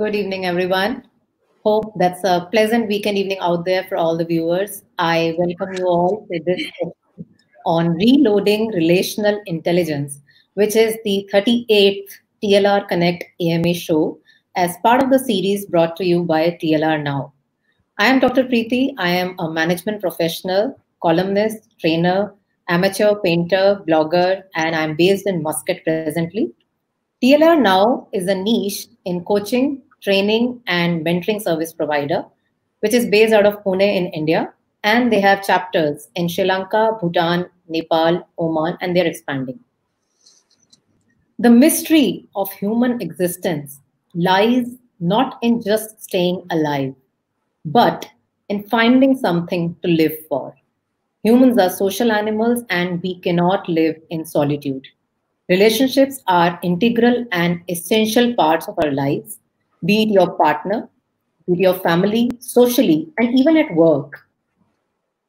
Good evening, everyone. Hope that's a pleasant weekend evening out there for all the viewers. I welcome you all to this session on reloading relational intelligence, which is the 38th TLR Connect AMA show as part of the series brought to you by TLR Now. I am Dr. Preeti. I am a management professional, columnist, trainer, amateur painter, blogger, and I'm based in Muscat presently. TLR Now is a niche in coaching, training, and mentoring service provider, which is based out of Pune in India. And they have chapters in Sri Lanka, Bhutan, Nepal, Oman, and they're expanding. The mystery of human existence lies not in just staying alive, but in finding something to live for. Humans are social animals and we cannot live in solitude. Relationships are integral and essential parts of our lives, be it your partner, be it your family, socially, and even at work.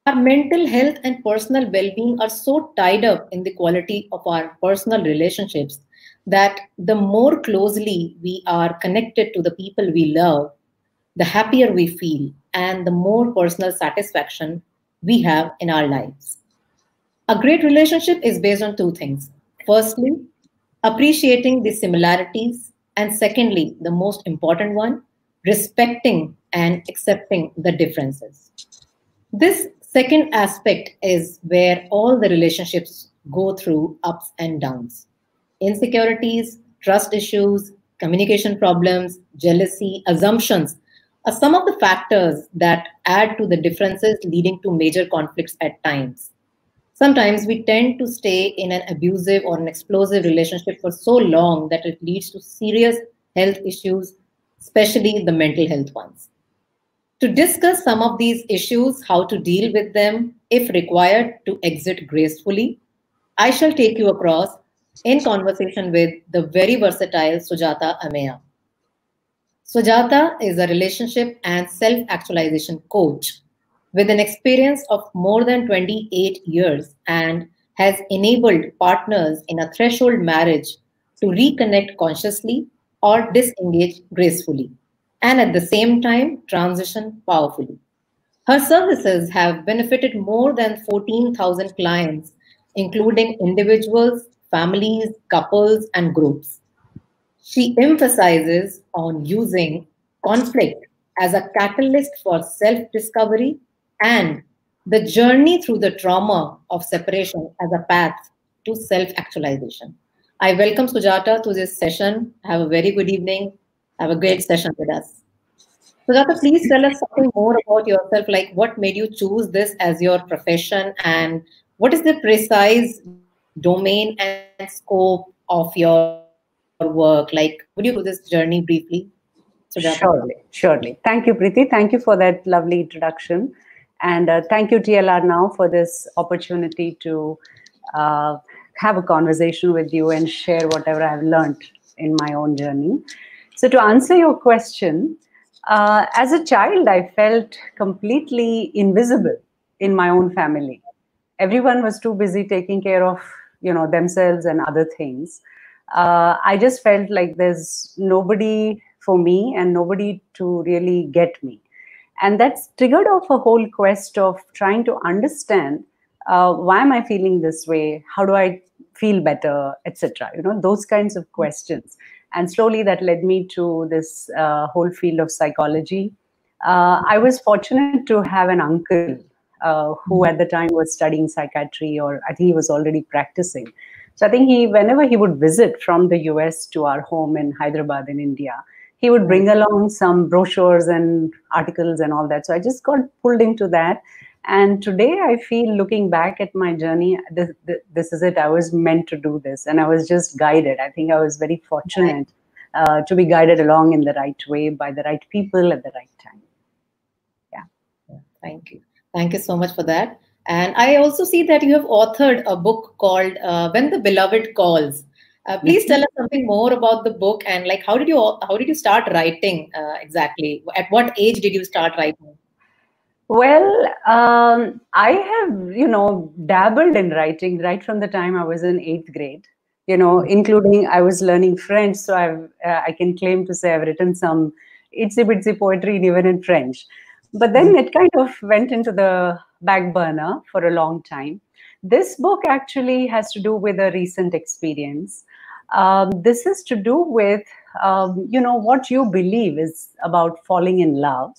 Our mental health and personal well being are so tied up in the quality of our personal relationships that the more closely we are connected to the people we love, the happier we feel and the more personal satisfaction we have in our lives. A great relationship is based on two things. Firstly, appreciating the similarities, and secondly, the most important one, respecting and accepting the differences. This second aspect is where all the relationships go through ups and downs. Insecurities, trust issues, communication problems, jealousy, assumptions are some of the factors that add to the differences leading to major conflicts at times. Sometimes we tend to stay in an abusive or an explosive relationship for so long that it leads to serious health issues, especially the mental health ones. To discuss some of these issues, how to deal with them, if required, to exit gracefully, I shall take you across in conversation with the very versatile Sujata Ameya. Sujata is a relationship and self actualization coach with an experience of more than 28 years and has enabled partners in a threshold marriage to reconnect consciously or disengage gracefully, and at the same time transition powerfully. Her services have benefited more than 14,000 clients, including individuals, families, couples, and groups. She emphasizes on using conflict as a catalyst for self discovery and the journey through the trauma of separation as a path to self actualization. I welcome Sujata to this session. Have a very good evening. Have a great session with us. Sujata, please tell us something more about yourself, like what made you choose this as your profession and what is the precise domain and scope of your work? Like, would you go through this journey briefly, Sujata? Surely, surely. Thank you, Preeti. Thank you for that lovely introduction. And thank you, TLR Now, for this opportunity to uh, have a conversation with you and share whatever I've learned in my own journey. So, to answer your question, as a child, I felt completely invisible in my own family. Everyone was too busy taking care of, themselves and other things. I just felt like there's nobody for me and nobody to really get me. And that's triggered off a whole quest of trying to understand why am I feeling this way? How do I feel better, etc. Those kinds of questions. And slowly that led me to this whole field of psychology. I was fortunate to have an uncle who at the time was studying psychiatry, or I think he was already practicing. So I think whenever he would visit from the US to our home in Hyderabad in India, he would bring along some brochures and articles and all that. So I just got pulled into that. And today I feel, looking back at my journey, this is it. I was meant to do this. And I was just guided. I think I was very fortunate to be guided along in the right way by the right people at the right time. Yeah. Thank you. Thank you so much for that. And I also see that you have authored a book called When the Beloved Calls. Please tell us something more about the book and like how did you start writing exactly? At what age did you start writing? Well, I have, dabbled in writing right from the time I was in 8th grade. including I was learning French, so I can claim to say I've written some itsy bitsy poetry even in French. But then it kind of went into the back burner for a long time. This book actually has to do with a recent experience. This is to do with what you believe is about falling in love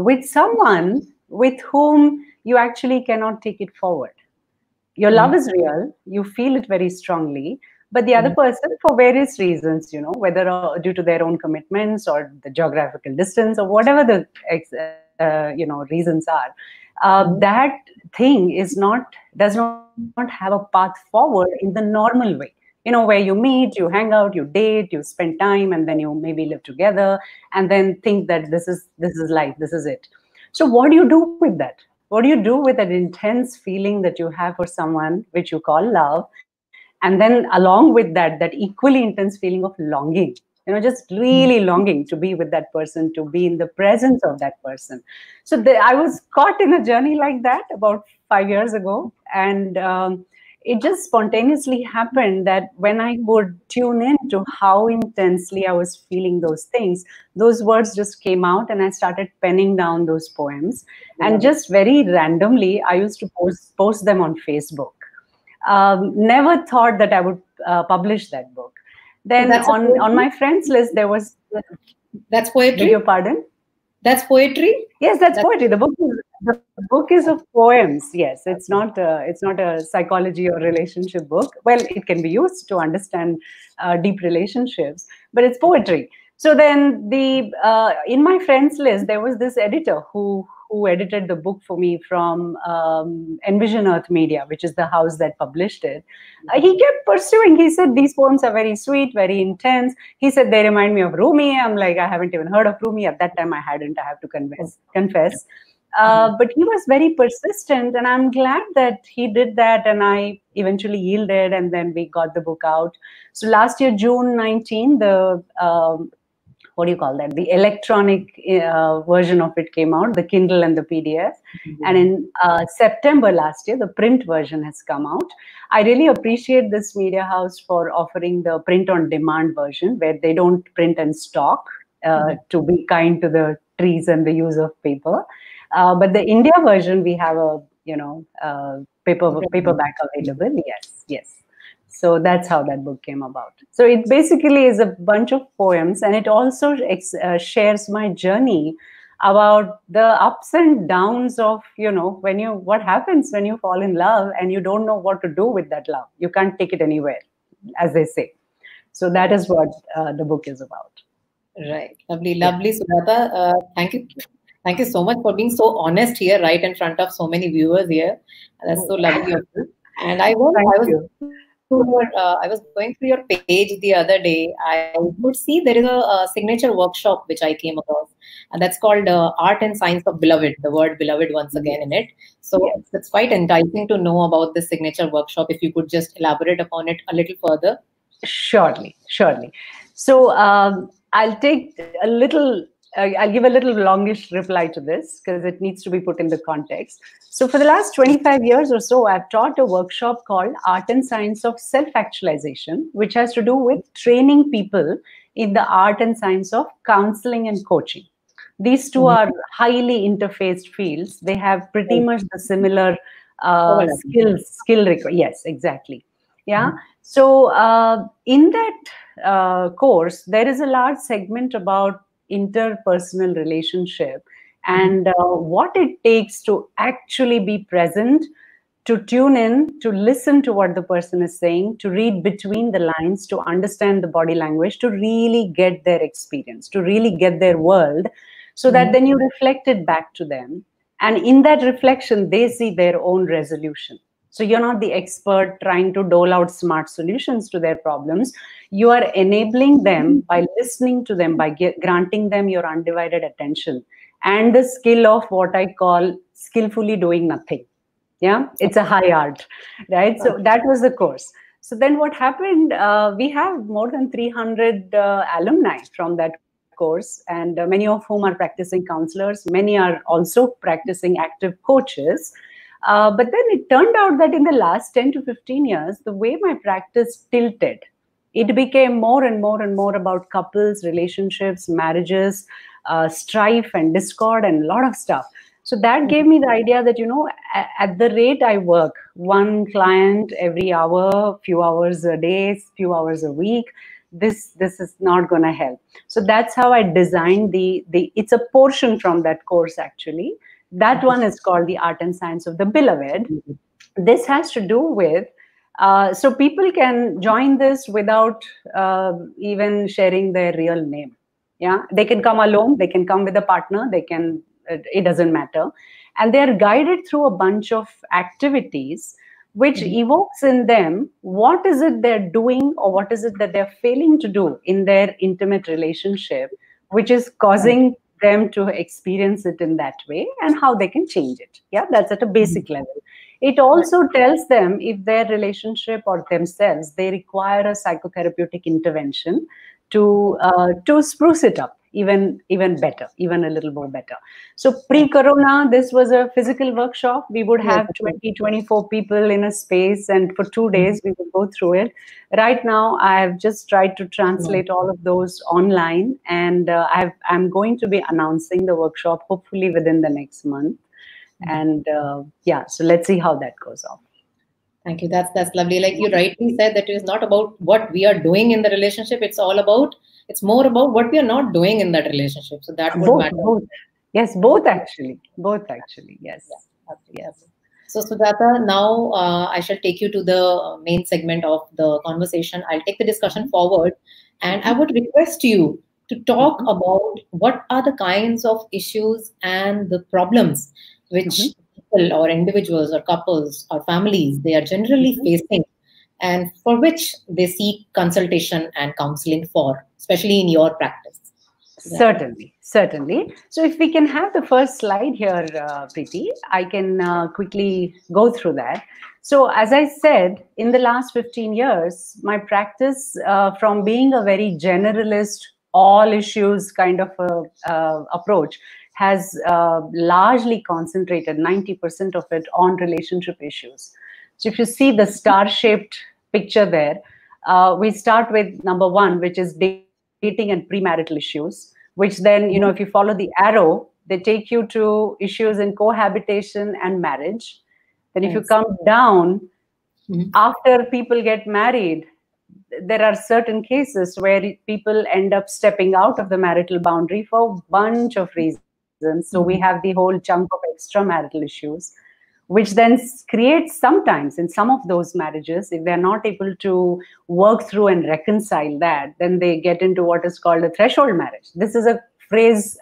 with someone with whom you actually cannot take it forward. Your love is real, you feel it very strongly, but the other person, for various reasons, whether due to their own commitments or the geographical distance or whatever the reasons are, that thing does not have a path forward in the normal way. Where you meet, you hang out, you date, you spend time, and then you maybe live together, and then think that this is life, this is it. So what do you do with that? What do you do with that intense feeling that you have for someone, which you call love, and then along with that equally intense feeling of longing, just really longing to be with that person, to be in the presence of that person. So I was caught in a journey like that about 5 years ago, and it just spontaneously happened that when I would tune in to how intensely I was feeling those things, those words just came out, and I started penning down those poems. And just very randomly, I used to post them on Facebook. Never thought that I would publish that book. Then on my friends list, there was... That's poetry? Beg your pardon? That's poetry? Yes, that's poetry. The book is of poems. Yes, it's not a psychology or relationship book. Well, it can be used to understand deep relationships, but it's poetry. So then in my friends list, there was this editor who edited the book for me from Envision Earth Media, which is the house that published it. He kept pursuing. He said, these poems are very sweet, very intense. He said, they remind me of Rumi. I'm like, I haven't even heard of Rumi. At that time, I hadn't, I have to confess. But he was very persistent, and I'm glad that he did that, and I eventually yielded, and then we got the book out. So last year, June 19, what do you call that? The electronic version of it came out, the Kindle and the PDF. And in September last year, the print version has come out. I really appreciate this media house for offering the print on demand version, where they don't print and stock to be kind to the trees and the use of paper. But the India version, we have a paperback available. Yes. So that's how that book came about. So it basically is a bunch of poems, and it also shares my journey about the ups and downs of, what happens when you fall in love and you don't know what to do with that love. You can't take it anywhere, as they say. So that is what the book is about. Right. Lovely, Sujata. Thank you. Thank you so much for being so honest here, right in front of so many viewers here. That's so lovely of you. And I was going through your page the other day. I would see there is a signature workshop which I came across, and that's called Art and Science of Beloved. The word beloved once again in it. So it's quite enticing to know about this signature workshop. If you could just elaborate upon it a little further. Surely. So I'll take a little. I'll give a little longish reply to this because it needs to be put in the context. So for the last 25 years or so, I've taught a workshop called Art and Science of Self-Actualization, which has to do with training people in the art and science of counseling and coaching. These two are highly interfaced fields. They have pretty much the similar skill record. Yes, exactly. Yeah. So in that course, there is a large segment about interpersonal relationship and what it takes to actually be present, to tune in, to listen to what the person is saying, to read between the lines, to understand the body language, to really get their experience, to really get their world, so that then you reflect it back to them. And in that reflection, they see their own resolution. So you're not the expert trying to dole out smart solutions to their problems. You are enabling them by listening to them, by granting them your undivided attention and the skill of what I call skillfully doing nothing. Yeah, it's a high art, right? So that was the course. So then what happened, we have more than 300 alumni from that course, and many of whom are practicing counselors. Many are also practicing active coaches. But then it turned out that in the last 10 to 15 years, the way my practice tilted, it became more and more and more about couples, relationships, marriages, strife and discord and a lot of stuff. So that gave me the idea that, at the rate I work, one client every hour, few hours a day, few hours a week, this is not going to help. So that's how I designed it's a portion from that course actually. That one is called The Art and Science of the Beloved. This has to do with, so people can join this without even sharing their real name. Yeah, they can come alone, they can come with a partner, it doesn't matter. And they're guided through a bunch of activities which evokes in them what is it they're doing or what is it that they're failing to do in their intimate relationship, which is causing them to experience it in that way and how they can change it. Yeah, that's at a basic level. It also tells them if their relationship or themselves, they require a psychotherapeutic intervention to spruce it up even better, even a little more better. So pre-corona, this was a physical workshop. We would have 20, 24 people in a space, and for 2 days we would go through it. Right now, I have just tried to translate all of those online, and I'm going to be announcing the workshop hopefully within the next month. And yeah, so let's see how that goes off. Thank you. That's lovely. Like you rightly said, that it is not about what we are doing in the relationship. It's more about what we are not doing in that relationship. So that would matter. Both. Yes, both actually. Yes. Yes. So Sujata, now I shall take you to the main segment of the conversation. I'll take the discussion forward, and I would request you to talk about what are the kinds of issues and the problems which people or individuals or couples or families, they are generally facing, and for which they seek consultation and counseling for, especially in your practice. Certainly. So if we can have the first slide here, Preeti, I can quickly go through that. So as I said, in the last 15 years, my practice from being a very generalist, all issues kind of approach has largely concentrated 90% of it on relationship issues. So if you see the star-shaped picture there, we start with number one, which is dating and premarital issues, which then, if you follow the arrow, they take you to issues in cohabitation and marriage. Then if you come down, after people get married, there are certain cases where people end up stepping out of the marital boundary for a bunch of reasons. So we have the whole chunk of extramarital issues, which then creates sometimes in some of those marriages, if they're not able to work through and reconcile that, then they get into what is called a threshold marriage. This is a phrase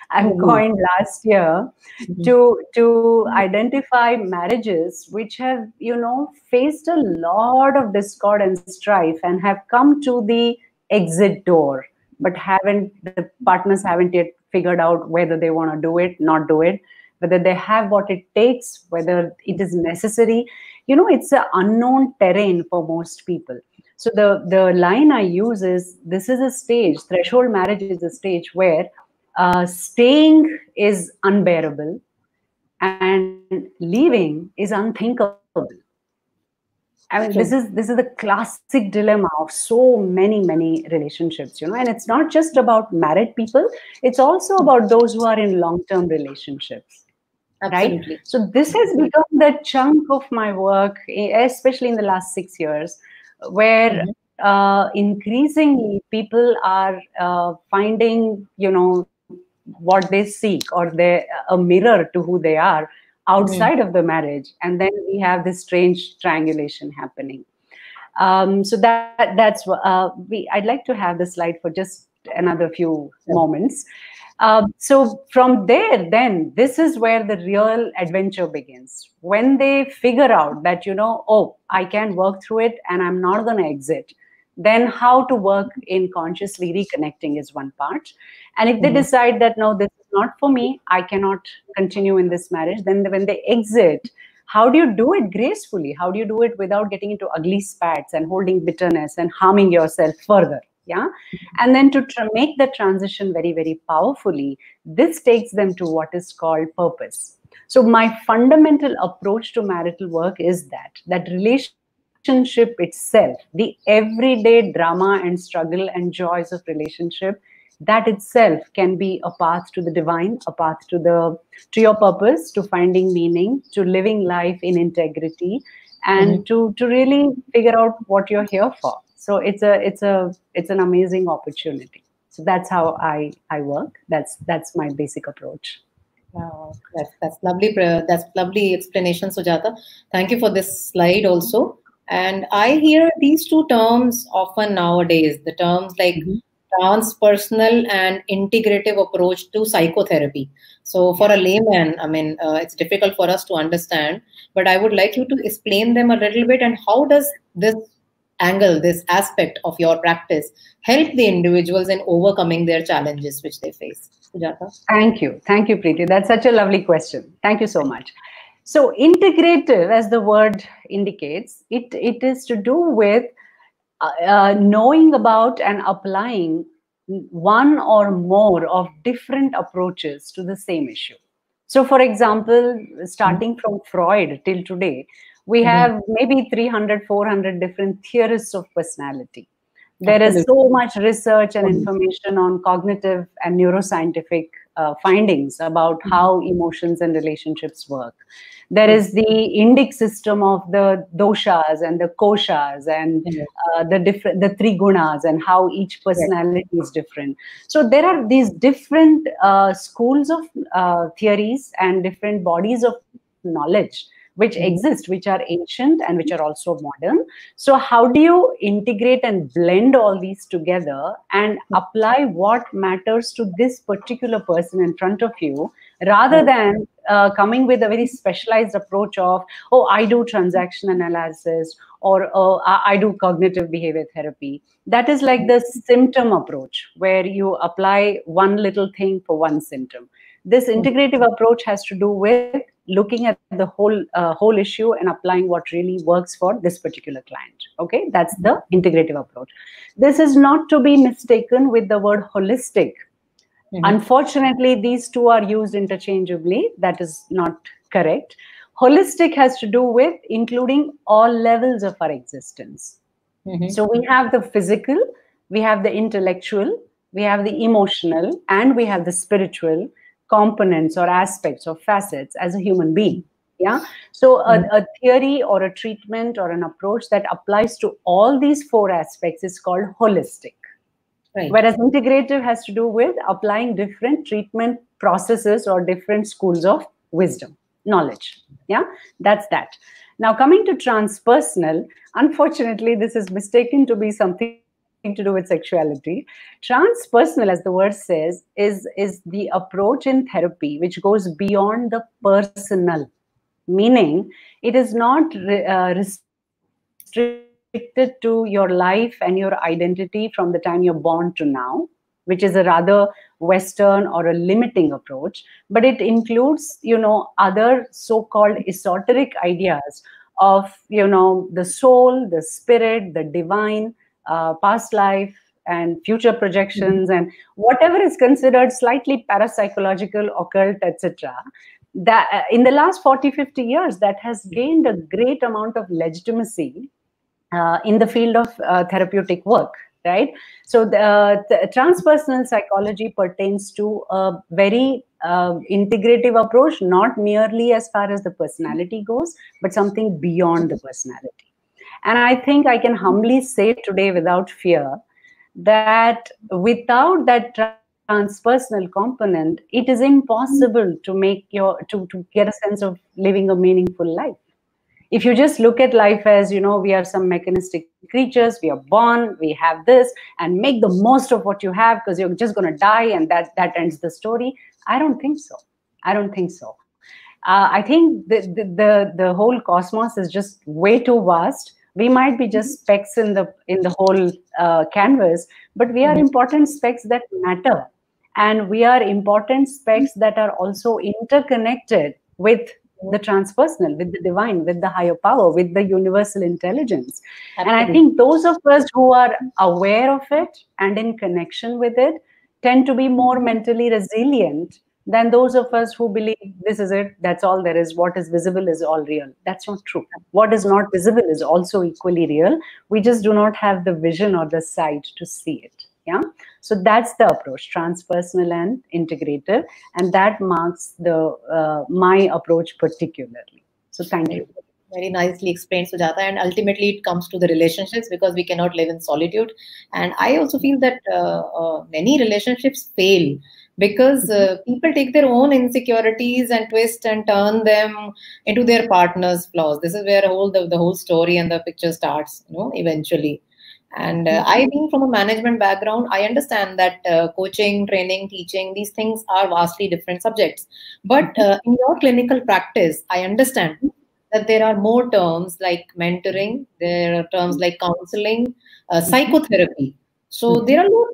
I coined last year to identify marriages which have, faced a lot of discord and strife and have come to the exit door, but the partners haven't yet figured out whether they want to do it, not do it, whether they have what it takes, whether it is necessary. It's an unknown terrain for most people. So the line I use is, this is a stage, threshold marriage is a stage where staying is unbearable and leaving is unthinkable. I mean, this is the classic dilemma of so many relationships, and it's not just about married people, it's also about those who are in long-term relationships. Absolutely. Right? So this has become the chunk of my work, especially in the last 6 years, where increasingly people are finding, what they seek, or a mirror to who they are outside of the marriage, and then we have this strange triangulation happening. So that's I'd like to have the slide for just another few moments. So from there, then this is where the real adventure begins. When they figure out that, oh, I can work through it and I'm not going to exit, then how to work in consciously reconnecting is one part. And if they decide that, no, this is not for me, I cannot continue in this marriage, then when they exit, how do you do it gracefully? How do you do it without getting into ugly spats and holding bitterness and harming yourself further? Yeah. And then to make the transition very, very powerfully, this takes them to what is called purpose. So my fundamental approach to marital work is that relationship itself, the everyday drama and struggle and joys of relationship, that itself can be a path to the divine, a path to your purpose, to finding meaning, to living life in integrity, and to really figure out what you're here for. So it's an amazing opportunity. So that's how I work. That's my basic approach. Wow, that's lovely. That's lovely explanation, Sujata. Thank you for this slide also. And I hear these two terms often nowadays. The terms like transpersonal and integrative approach to psychotherapy. So for a layman, I mean, it's difficult for us to understand. But I would like you to explain them a little bit. And how does this angle, this aspect of your practice, help the individuals in overcoming their challenges which they face? Sujata. Thank you, Preeti. That's such a lovely question. Thank you so much. So integrative, as the word indicates, it is to do with knowing about and applying one or more of different approaches to the same issue. So for example, starting from Freud till today, we have maybe 300, 400 different theorists of personality. There is so much research and information on cognitive and neuroscientific findings about how emotions and relationships work. There is the indic system of the doshas and the koshas and the three gunas and how each personality is different. So there are these different schools of theories and different bodies of knowledge which exist, which are ancient and which are also modern. So how do you integrate and blend all these together and apply what matters to this particular person in front of you, rather than coming with a very specialized approach of, oh, I do transaction analysis, or I do cognitive behavior therapy. That is like the symptom approach, where you apply one little thing for one symptom. This integrative approach has to do with looking at the whole issue and applying what really works for this particular client. Okay, that's the integrative approach. This is not to be mistaken with the word holistic. Unfortunately, these two are used interchangeably. That is not correct. Holistic has to do with including all levels of our existence. So we have the physical, we have the intellectual, we have the emotional, and we have the spiritual components or aspects or facets as a human being. Yeah. So a theory or a treatment or an approach that applies to all these four aspects is called holistic. Right. Whereas integrative has to do with applying different treatment processes or different schools of wisdom, knowledge. Yeah, that's that. Now coming to transpersonal, unfortunately, this is mistaken to be something to do with sexuality. Transpersonal, as the word says, is the approach in therapy which goes beyond the personal, meaning it is not restricted to your life and your identity from the time you're born to now, which is a rather Western or a limiting approach, but it includes, other so-called esoteric ideas of, the soul, the spirit, the divine, past life and future projections, and whatever is considered slightly parapsychological, occult, etc. That in the last 40-50 years, that has gained a great amount of legitimacy in the field of therapeutic work, right? So the transpersonal psychology pertains to a very integrative approach, not merely as far as the personality goes, but something beyond the personality. And I think I can humbly say today without fear that without that transpersonal component, it is impossible to get a sense of living a meaningful life. If you just look at life as, we are some mechanistic creatures, we are born, we have this, and make the most of what you have because you're just going to die and that ends the story. I don't think so. I think the whole cosmos is just way too vast. We might be just specks in the whole canvas, but we are important specks that matter. And we are important specks that are also interconnected with the transpersonal, with the divine, with the higher power, with the universal intelligence. Absolutely. And I think those of us who are aware of it and in connection with it tend to be more mentally resilient than those of us who believe this is it, that's all there is, what is visible is all real. That's not true. What is not visible is also equally real. We just do not have the vision or the sight to see it. Yeah. So that's the approach, transpersonal and integrative, and that marks the my approach particularly. So thank you. Very nicely explained, Sujata. And ultimately, it comes to the relationships, because we cannot live in solitude. And I also feel that many relationships fail because people take their own insecurities and twist and turn them into their partner's flaws. This is where the whole story and the picture starts, eventually. And I, being from a management background, I understand that coaching, training, teaching, these things are vastly different subjects. But in your clinical practice, I understand that there are more terms like mentoring, there are terms like counseling, psychotherapy. So there are more,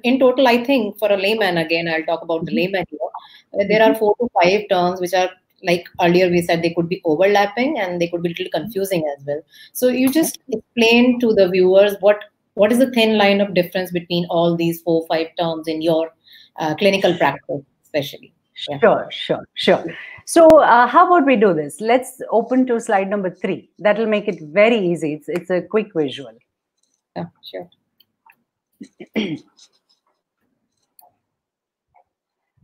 in total, I think, for a layman, again, I'll talk about the layman here, there are 4 to 5 terms which are, like earlier we said, they could be overlapping and they could be a little confusing as well. So you just explain to the viewers what is the thin line of difference between all these 4 5 terms in your clinical practice, especially. Yeah. Sure. So how about we do this? Let's open to slide number 3. That'll make it very easy. It's a quick visual. Yeah, sure.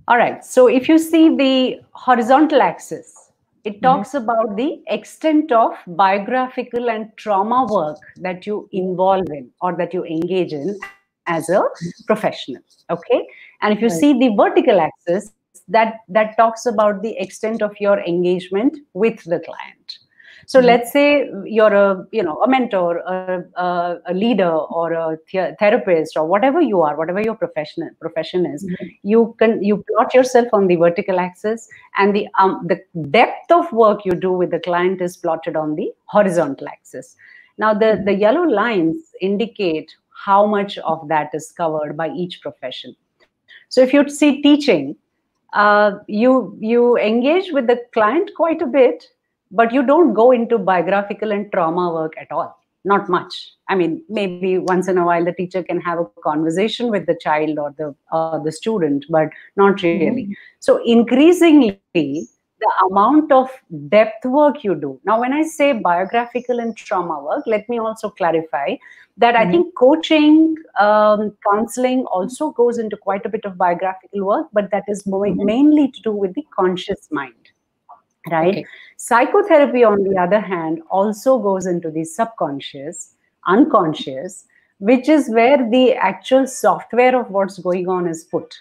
All right. So if you see the horizontal axis, it talks about the extent of biographical and trauma work that you involve in or that you engage in as a professional. Okay. And if you see the vertical axis, that talks about the extent of your engagement with the client. So let's say you're a mentor, a leader, or a therapist, or whatever you are, whatever your profession is. You plot yourself on the vertical axis, and the depth of work you do with the client is plotted on the horizontal axis. Now the yellow lines indicate how much of that is covered by each profession. So if you see teaching, you engage with the client quite a bit, but you don't go into biographical and trauma work at all. Not much. I mean, maybe once in a while the teacher can have a conversation with the child or the student, but not really. So increasingly, the amount of depth work you do. Now, when I say biographical and trauma work, let me also clarify that I think coaching, counseling also goes into quite a bit of biographical work, but that is mainly to do with the conscious mind. Right? Okay. Psychotherapy, on the other hand, also goes into the subconscious, unconscious, which is where the actual software of what's going on is put.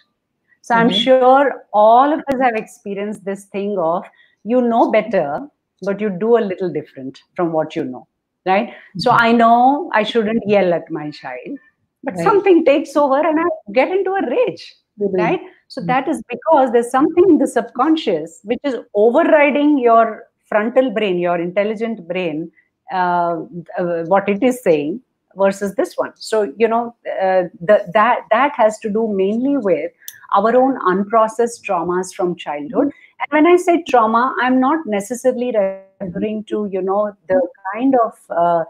So I'm sure all of us have experienced this thing of, you know better, but you do a little different from what you know, right? So I know I shouldn't yell at my child, but something takes over and I get into a rage, right? So that is because there's something in the subconscious which is overriding your frontal brain, your intelligent brain, what it is saying versus this one. So, that has to do mainly with our own unprocessed traumas from childhood. And when I say trauma, I'm not necessarily referring to, the kind of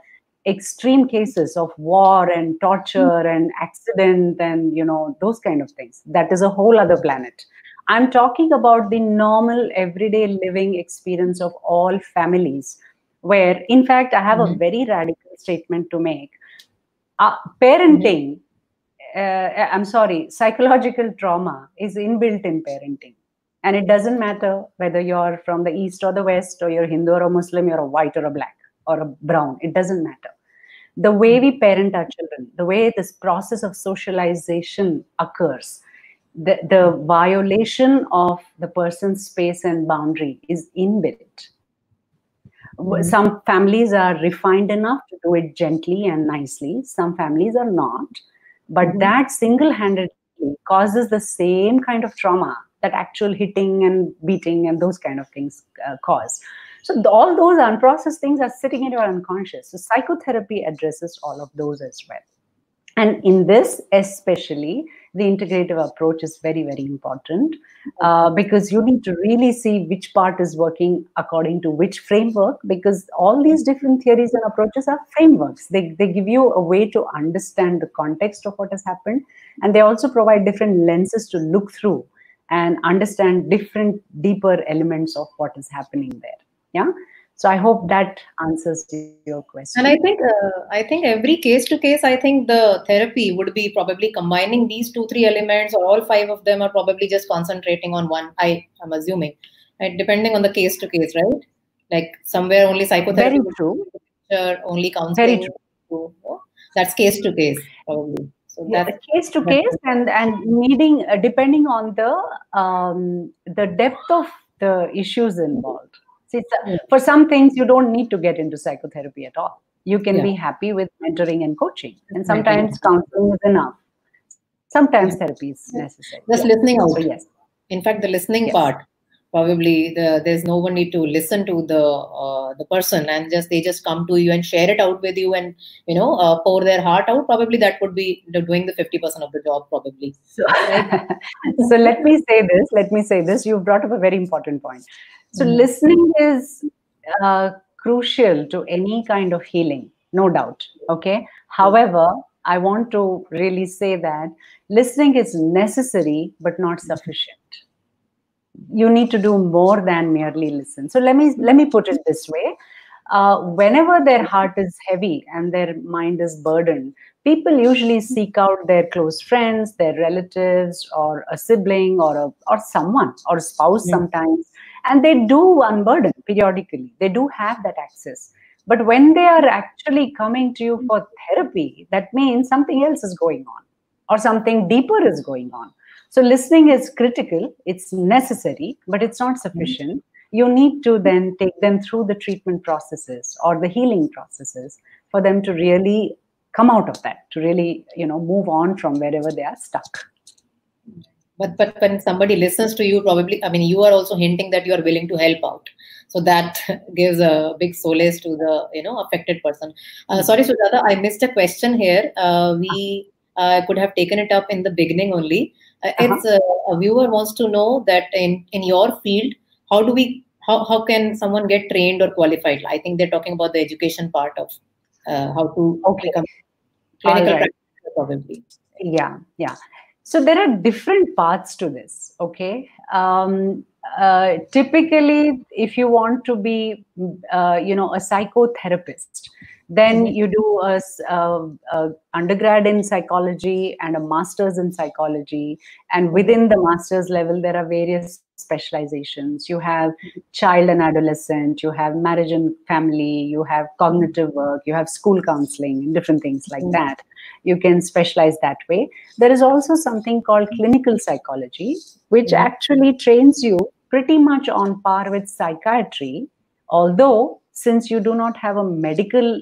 extreme cases of war and torture and accident and those kind of things. That is a whole other planet. I'm talking about the normal everyday living experience of all families, where in fact I have a very radical statement to make. Parenting, psychological trauma is inbuilt in parenting. And it doesn't matter whether you're from the East or the West, or you're Hindu or a Muslim, you're a white or a black or a brown. It doesn't matter. The way we parent our children, the way this process of socialization occurs, the violation of the person's space and boundary is inbuilt. Some families are refined enough to do it gently and nicely. Some families are not. But that single-handedly causes the same kind of trauma that actual hitting and beating and those kind of things cause. So all those unprocessed things are sitting in your unconscious. So psychotherapy addresses all of those as well. And in this especially, the integrative approach is very, very important because you need to really see which part is working according to which framework, because all these different theories and approaches are frameworks. They give you a way to understand the context of what has happened, and they also provide different lenses to look through and understand different, deeper elements of what is happening there. Yeah. So I hope that answers your question. And I think every case to case, I think the therapy would be probably combining these 2, 3 elements, or all 5 of them, are probably just concentrating on one. I'm assuming, right? Depending on the case to case, right? Like somewhere only psychotherapy, Very true. only Very counseling. true. That's case to case, probably. So Yeah, case to case, and needing depending on the depth of the issues involved. See, for some things you don't need to get into psychotherapy at all. You can be happy with mentoring and coaching, and sometimes counseling is enough. Sometimes therapy is necessary. Just listening out. So, yes. In fact, the listening part, probably there's no one need to listen to the person, and they just come to you and share it out with you, and pour their heart out. Probably that would be doing the 50% of the job, probably. So, right? So let me say this. You've brought up a very important point. So listening is crucial to any kind of healing, no doubt. Okay. However, I want to really say that listening is necessary but not sufficient. You need to do more than merely listen. So let me put it this way. Whenever their heart is heavy and their mind is burdened, people usually seek out their close friends, their relatives, or a sibling, or someone, or a spouse sometimes, and they do unburden periodically. They do have that access. But when they are actually coming to you for therapy, that means something else is going on, or something deeper is going on. So listening is critical, it's necessary, but it's not sufficient. You need to then take them through the treatment processes or the healing processes for them to really come out of that, to really, move on from wherever they are stuck. But when somebody listens to you, probably, you are also hinting that you are willing to help out. So that gives a big solace to the, affected person. Sorry, Sujata, I missed a question here. We could have taken it up in the beginning only. It's a viewer wants to know that in your field, how can someone get trained or qualified? I think they're talking about the education part of how to become clinical practitioner, probably. Yeah. So there are different paths to this. Okay. Typically, if you want to be, a psychotherapist, then you do a undergrad in psychology and a master's in psychology. And within the master's level, there are various specializations. You have child and adolescent, you have marriage and family, you have cognitive work, you have school counseling, and different things like that. You can specialize that way. There is also something called clinical psychology, which actually trains you pretty much on par with psychiatry, although since you do not have a medical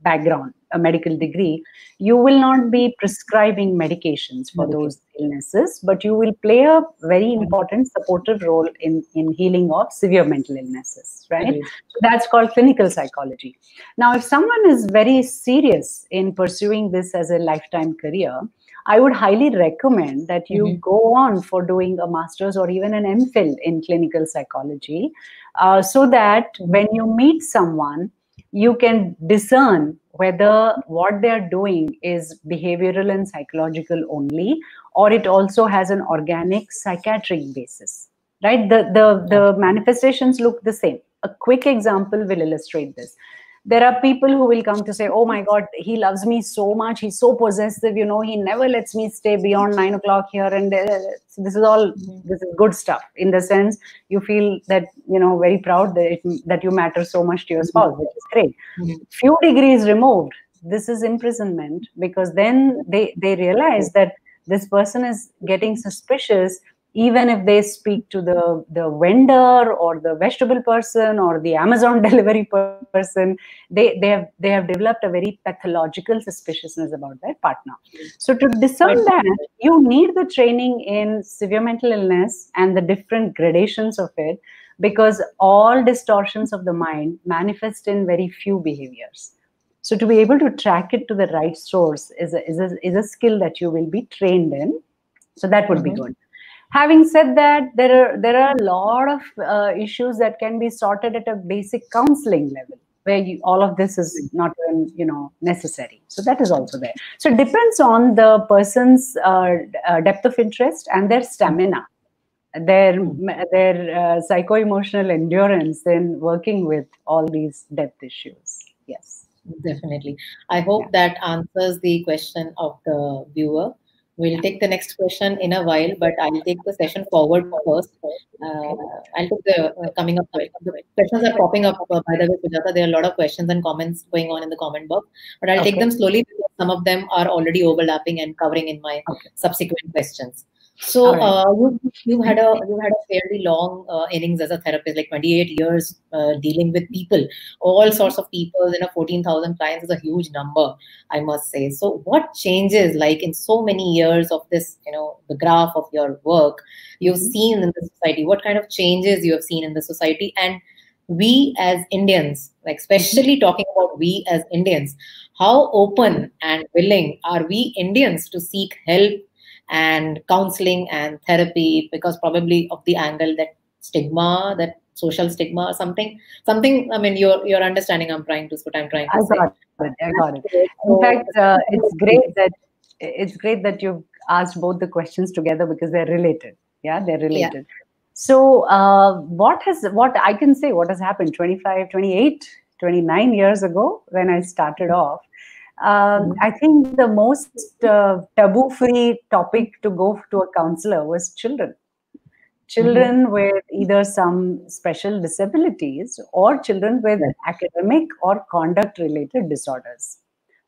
background, a medical degree, you will not be prescribing medications for those illnesses, but you will play a very important supportive role in healing of severe mental illnesses, right? So that's called clinical psychology. Now, if someone is very serious in pursuing this as a lifetime career, I would highly recommend that you go on for doing a master's or even an MPhil in clinical psychology, so that when you meet someone, you can discern whether what they're doing is behavioral and psychological only, or it also has an organic psychiatric basis, right? The manifestations look the same. A quick example will illustrate this. There are people who will come to say, oh my God, he loves me so much. He's so possessive, he never lets me stay beyond 9 o'clock here. And this is good stuff. In the sense, you feel that, very proud that you matter so much to your spouse, which is great. Few degrees removed, this is imprisonment, because then they realize that this person is getting suspicious. Even if they speak to the vendor or the vegetable person or the Amazon delivery person, they have developed a very pathological suspiciousness about their partner. So to discern that, you need the training in severe mental illness and the different gradations of it, because all distortions of the mind manifest in very few behaviors. So to be able to track it to the right source is a skill that you will be trained in. So that would be good. Having said that, there are a lot of issues that can be sorted at a basic counseling level, where all of this is not even, necessary. So that is also there. So it depends on the person's depth of interest and their stamina, their psycho-emotional endurance in working with all these depth issues. Yes. Definitely. I hope that answers the question of the viewer. We'll take the next question in a while, but I'll take the session forward first. I'll take the coming up. The questions are popping up, by the way, Sujata. There are a lot of questions and comments going on in the comment box, but I'll take them slowly because some of them are already overlapping and covering in my subsequent questions. So you had a fairly long innings as a therapist, like 28 years dealing with people, all sorts of people. 14,000 clients is a huge number, I must say. So what changes, like in so many years of this, the graph of your work you've seen in the society? What kind of changes you have seen in the society? And we as Indians, like especially talking about we as Indians, how open and willing are we Indians to seek help and counseling and therapy, because probably of the angle that stigma, that social stigma or something. I mean, your understanding I'm trying to say. I got it. In fact, it's great that you've asked both the questions together because they're related. Yeah, they're related. Yeah. So what I can say, what has happened 25, 28, 29 years ago when I started off, I think the most taboo-free topic to go to a counselor was children. Children with either some special disabilities or children with academic or conduct-related disorders.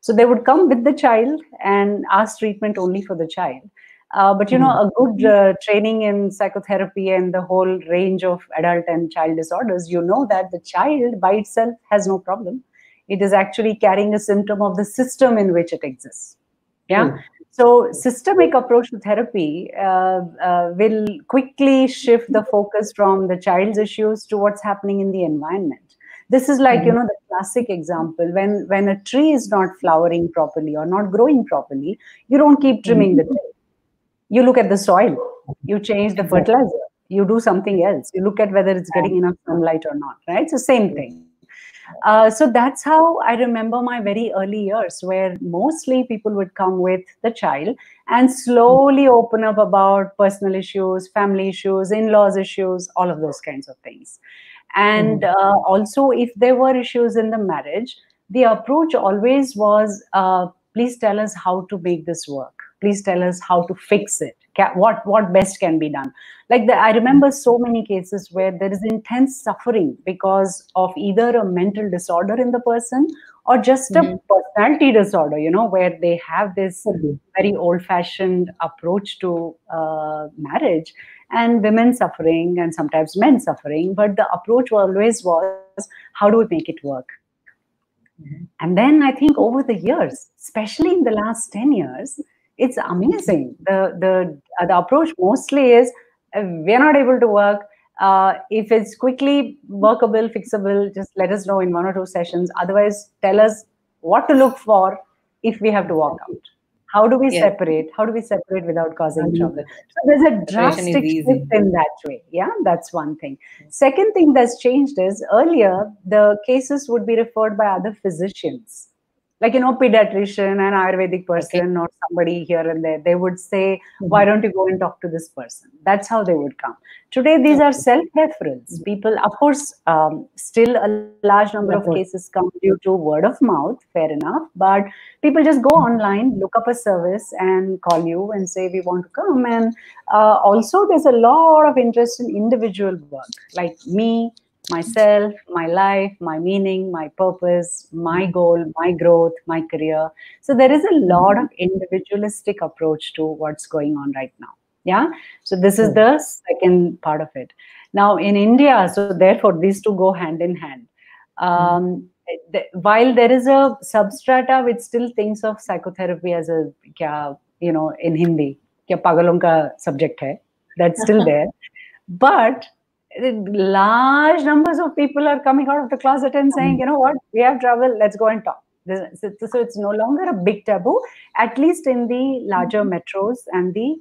So they would come with the child and ask treatment only for the child. But a good training in psychotherapy and the whole range of adult and child disorders, that the child by itself has no problem. It is actually carrying a symptom of the system in which it exists. Yeah. So systemic approach to therapy will quickly shift the focus from the child's issues to what's happening in the environment. This is like, the classic example. When a tree is not flowering properly or not growing properly, you don't keep trimming the tree. You look at the soil, you change the fertilizer, you do something else. You look at whether it's getting enough sunlight or not, right? So same thing. So that's how I remember my very early years, where mostly people would come with the child and slowly open up about personal issues, family issues, in-laws issues, all of those kinds of things. And also, if there were issues in the marriage, the approach always was, please tell us how to make this work. Please tell us how to fix it. What best can be done? I remember so many cases where there is intense suffering because of either a mental disorder in the person or just a personality disorder, where they have this very old-fashioned approach to marriage, and women suffering and sometimes men suffering. But the approach always was, how do we make it work? And then I think over the years, especially in the last 10 years, it's amazing. The approach mostly is, we're not able to work. If it's quickly workable, fixable, just let us know in 1 or 2 sessions. Otherwise, tell us what to look for if we have to walk out. How do we separate? How do we separate without causing trouble? So there's a drastic shift in that way. Yeah, that's one thing. Second thing that's changed is, earlier, the cases would be referred by other physicians. Like, pediatrician, an Ayurvedic person or somebody here and there, they would say, why don't you go and talk to this person? That's how they would come. Today, these are self-referrals. People, of course, still a large number of cases come due to word of mouth, fair enough. But people just go online, look up a service and call you and say, we want to come. And also, there's a lot of interest in individual work, like me, myself, my life, my meaning, my purpose, my goal, my growth, my career. So there is a lot of individualistic approach to what's going on right now. Yeah. So this is the second part of it. Now in India, so therefore these two go hand in hand. While there is a substrata which still thinks of psychotherapy as a, in Hindi, kya pagalon ka subject hai, that's still there. But large numbers of people are coming out of the closet and saying, you know what, we have trouble, let's go and talk. So it's no longer a big taboo, at least in the larger metros and the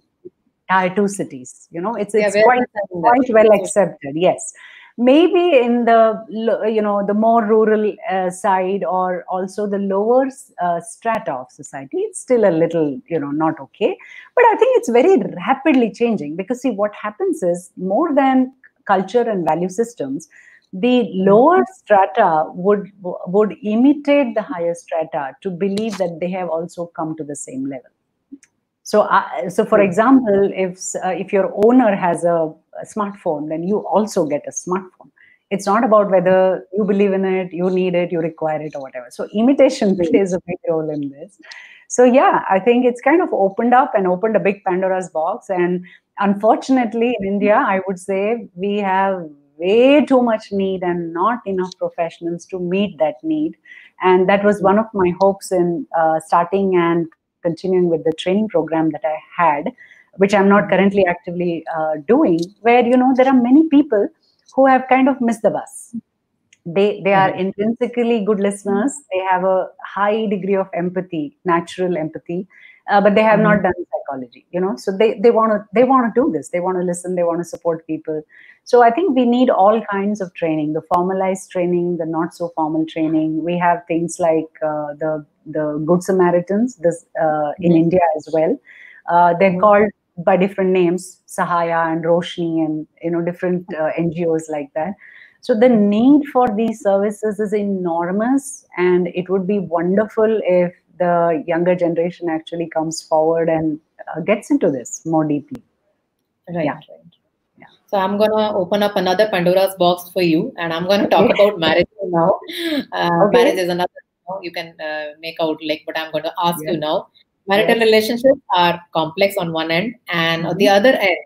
Tier 2 cities. It's quite well accepted, yes. maybe in the, the more rural side, or also the lower strata of society, it's still a little, not okay. But I think it's very rapidly changing, because see, what happens is, more than culture and value systems, the lower strata would imitate the higher strata to believe that they have also come to the same level. So, for example, if your owner has a smartphone, then you also get a smartphone. It's not about whether you believe in it, you need it, you require it, or whatever. So imitation plays a big role in this. So yeah, I think it's kind of opened a big Pandora's box. And unfortunately, in India, I would say we have way too much need and not enough professionals to meet that need. And that was one of my hopes in starting and continuing with the training program that I had, which I'm not currently actively doing, where, there are many people who have kind of missed the bus. They are intrinsically good listeners. They have a high degree of empathy, natural empathy, but they have not done psychology, so they want to do this. They want to listen. They want to support people. So I think we need all kinds of training, the formalized training, the not so formal training. We have things like the Good Samaritans in India as well. They're called by different names, Sahaya and Roshni, and different NGOs like that. So the need for these services is enormous, and it would be wonderful if the younger generation actually comes forward and gets into this more deeply. Right, yeah. Right. Yeah. So I'm going to open up another Pandora's box for you, and I'm going to talk about marriage now. Marriage is another, you can make out like, but I'm going to ask you now. Marital relationships are complex on one end, and on the other end,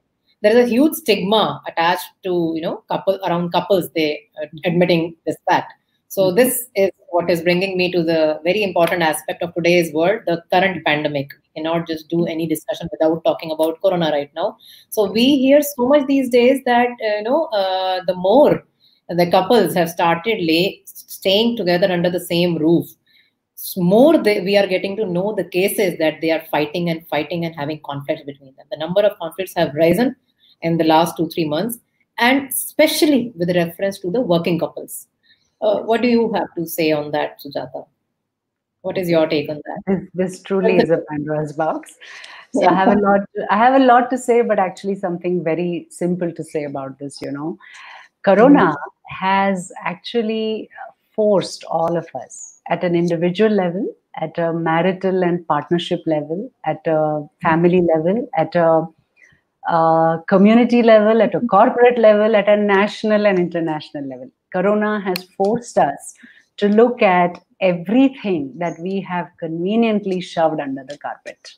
there is a huge stigma attached to, around couples, they admitting this fact. So this is what is bringing me to the very important aspect of today's world, the current pandemic. We cannot just do any discussion without talking about Corona right now. So we hear so much these days that, the more the couples have started staying together under the same roof, more we are getting to know the cases that they are fighting and having conflicts between them. The number of conflicts have risen in the last 2-3 months, and especially with reference to the working couples. What do you have to say on that, Sujata? What is your take on that? This truly is a Pandora's box. So I have a lot to say, but actually something very simple to say about this. Corona has actually forced all of us at an individual level, at a marital and partnership level, at a family level, at a community level, at a corporate level, at a national and international level. Corona has forced us to look at everything that we have conveniently shoved under the carpet.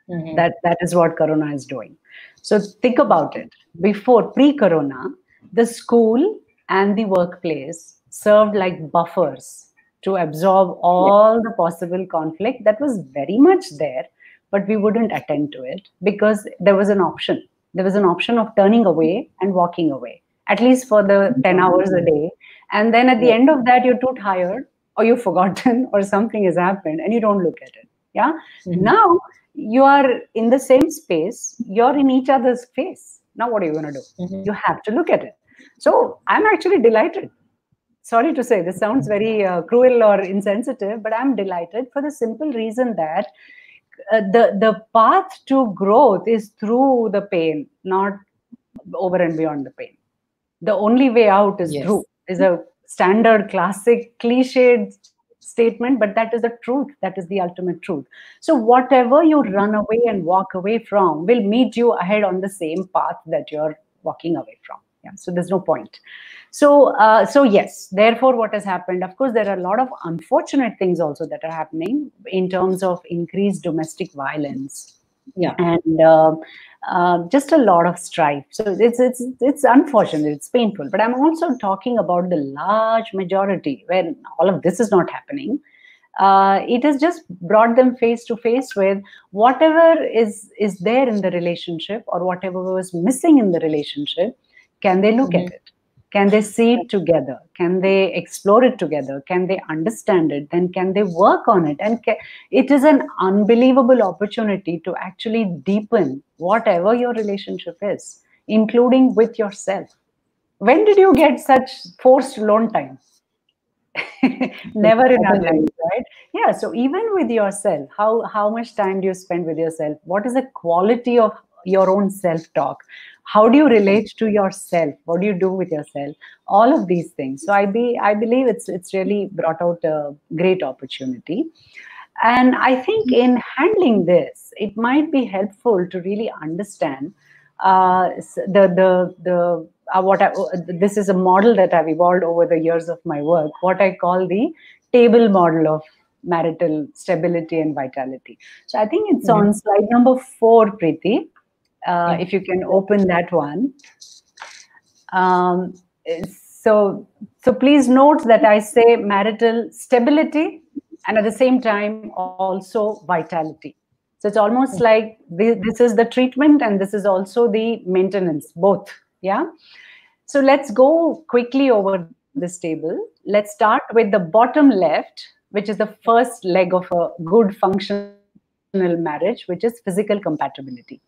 That is what Corona is doing. So think about it. Pre-Corona, the school and the workplace served like buffers to absorb all the possible conflict that was very much there, but we wouldn't attend to it because there was an option. There was an option of turning away and walking away, at least for the 10 hours a day. And then at the end of that, you're too tired or you've forgotten or something has happened and you don't look at it. Yeah. Now you are in the same space. You're in each other's face. Now what are you going to do? You have to look at it. So I'm actually delighted. Sorry to say, this sounds very cruel or insensitive, but I'm delighted for the simple reason that the path to growth is through the pain, not over and beyond the pain. The only way out is through, is a standard, classic, cliched statement, but that is the truth. That is the ultimate truth. So whatever you run away and walk away from will meet you ahead on the same path that you're walking away from. Yeah. So there's no point. So yes, therefore, what has happened, of course, there are a lot of unfortunate things also that are happening in terms of increased domestic violence. Yeah. And just a lot of strife. So it's unfortunate, it's painful. But I'm also talking about the large majority where all of this is not happening. It has just brought them face to face with whatever is there in the relationship or whatever was missing in the relationship. Can they look at it? Can they see it together? Can they explore it together? Can they understand it? Then can they work on it? And it is an unbelievable opportunity to actually deepen whatever your relationship is, including with yourself. when did you get such forced alone time? Never in our lives, right? Yeah. So even with yourself, how much time do you spend with yourself? What is the quality of your own self-talk? How do you relate to yourself? What do you do with yourself? All of these things. So I believe it's really brought out a great opportunity. And I think in handling this, it might be helpful to really understand this is a model that I've evolved over the years of my work, what I call the table model of marital stability and vitality. So I think it's on slide number 4, Preeti. If you can open that one. So please note that I say marital stability and at the same time also vitality. So it's almost like this is the treatment and this is also the maintenance, both. Yeah. So let's go quickly over this table. Let's start with the bottom left, which is the first leg of a good functional marriage, which is physical compatibility.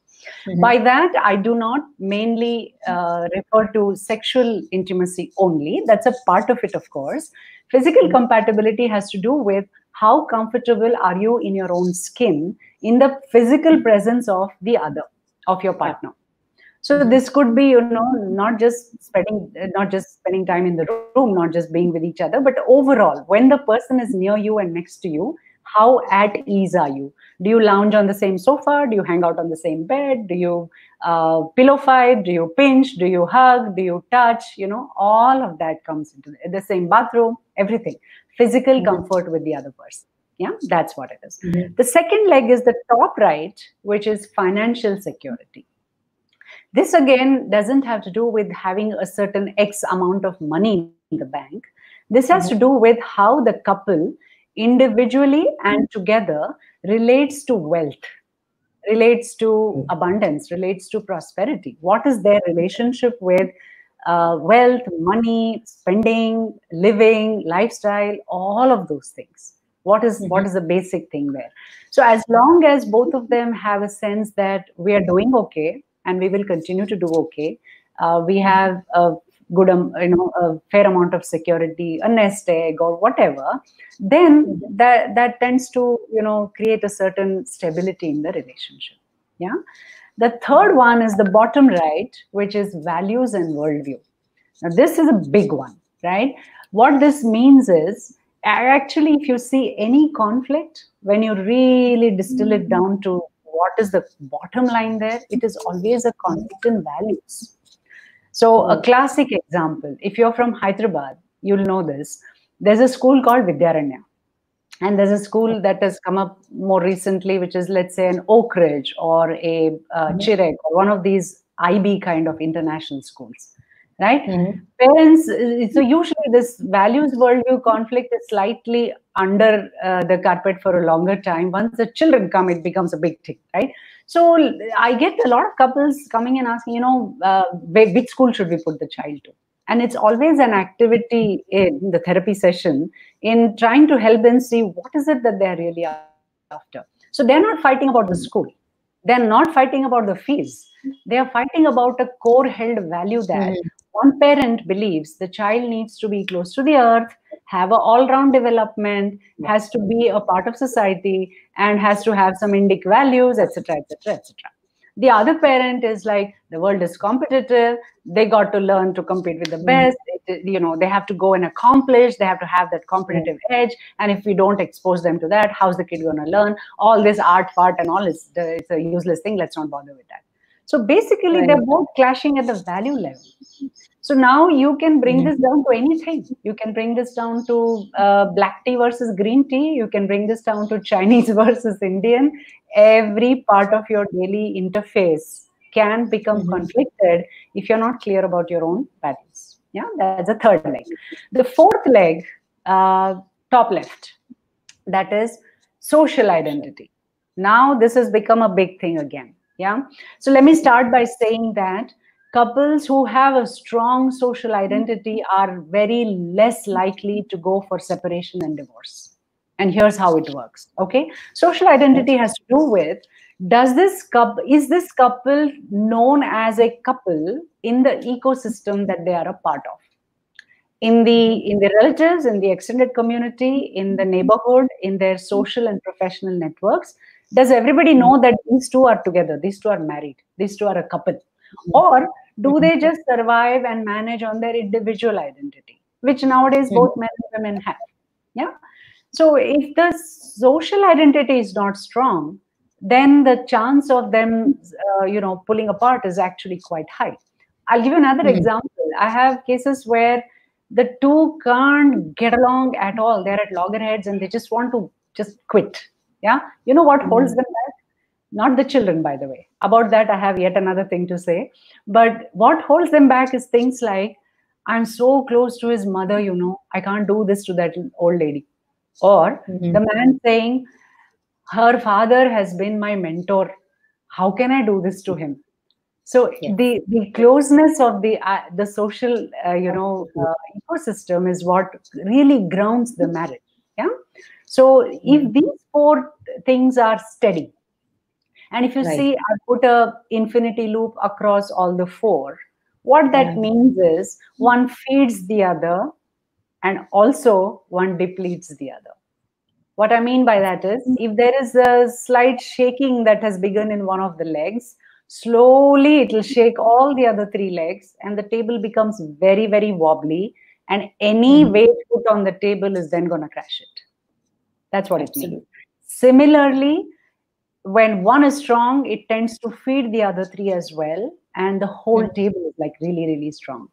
By that, I do not mainly refer to sexual intimacy only. That's a part of it, of course. Physical compatibility has to do with how comfortable are you in your own skin in the physical presence of the other, of your partner. So this could be, not just spending time in the room, not just being with each other, but overall, when the person is near you and next to you, how at ease are you? Do you lounge on the same sofa? Do you hang out on the same bed? Do you pillow fight? Do you pinch? Do you hug? Do you touch? All of that comes into the same bathroom, everything. Physical comfort with the other person. Yeah, that's what it is. The second leg is the top right, which is financial security. This again doesn't have to do with having a certain X amount of money in the bank. This has to do with how the couple individually and together relates to wealth, relates to abundance, relates to prosperity. What is their relationship with wealth, money, spending, living, lifestyle, all of those things? What is the basic thing there? So as long as both of them have a sense that we are doing okay and we will continue to do okay, we have a good, a fair amount of security, a nest egg or whatever, then that tends to, create a certain stability in the relationship. Yeah. The third one is the bottom right, which is values and worldview. Now, this is a big one, right? What this means is, actually, if you see any conflict, when you really distill it down to what is the bottom line there, it is always a conflict in values. So a classic example, if you're from Hyderabad, you'll know this. There's a school called Vidyaranya. And there's a school that has come up more recently, which is, let's say, an Oak Ridge or a Chirek or one of these IB kind of international schools, right? Parents, so usually this values worldview conflict is slightly under the carpet for a longer time. Once the children come, it becomes a big thing, right? So I get a lot of couples coming and asking, which school should we put the child to? And it's always an activity in the therapy session in trying to help them see what is it that they're really after. So they're not fighting about the school. They're not fighting about the fees. They are fighting about a core held value that one parent believes the child needs to be close to the earth, have an all-round development, has to be a part of society, and has to have some Indic values, etc., etc., etc. The other parent is like, the world is competitive. They got to learn to compete with the best. They have to go and accomplish. They have to have that competitive edge. And if we don't expose them to that, how's the kid going to learn? All this art part and all it's a useless thing. Let's not bother with that. So basically, they're both clashing at the value level. So now you can bring this down to anything. You can bring this down to black tea versus green tea. You can bring this down to Chinese versus Indian. Every part of your daily interface can become conflicted if you're not clear about your own values. Yeah, that's the third leg. The fourth leg, top left, that is social identity. Now this has become a big thing again. Yeah. So let me start by saying that couples who have a strong social identity are very less likely to go for separation and divorce. And here's how it works. Okay. Social identity has to do with is this couple known as a couple in the ecosystem that they are a part of? In the relatives, in the extended community, in the neighborhood, in their social and professional networks, does everybody know that these two are together, these two are married, these two are a couple? Or do they just survive and manage on their individual identity, which nowadays both men and women have? Yeah. So if the social identity is not strong, then the chance of them, pulling apart is actually quite high. I'll give you another example. I have cases where the two can't get along at all. They're at loggerheads and they just want to just quit. Yeah. You know what holds them back? Not the children, by the way. About that, I have yet another thing to say. But what holds them back is things like, I'm so close to his mother, I can't do this to that old lady. Or the man saying, her father has been my mentor. How can I do this to him? So the closeness of the social ecosystem is what really grounds the marriage. Yeah. So if these four things are steady, and if you see, I put a infinity loop across all the four, what that means is one feeds the other, and also one depletes the other. What I mean by that is, if there is a slight shaking that has begun in one of the legs, slowly it will shake all the other three legs, and the table becomes very, very wobbly, and any weight put on the table is then going to crash it. That's what it means. Similarly, when one is strong, it tends to feed the other three as well, and the whole table is like really, really strong.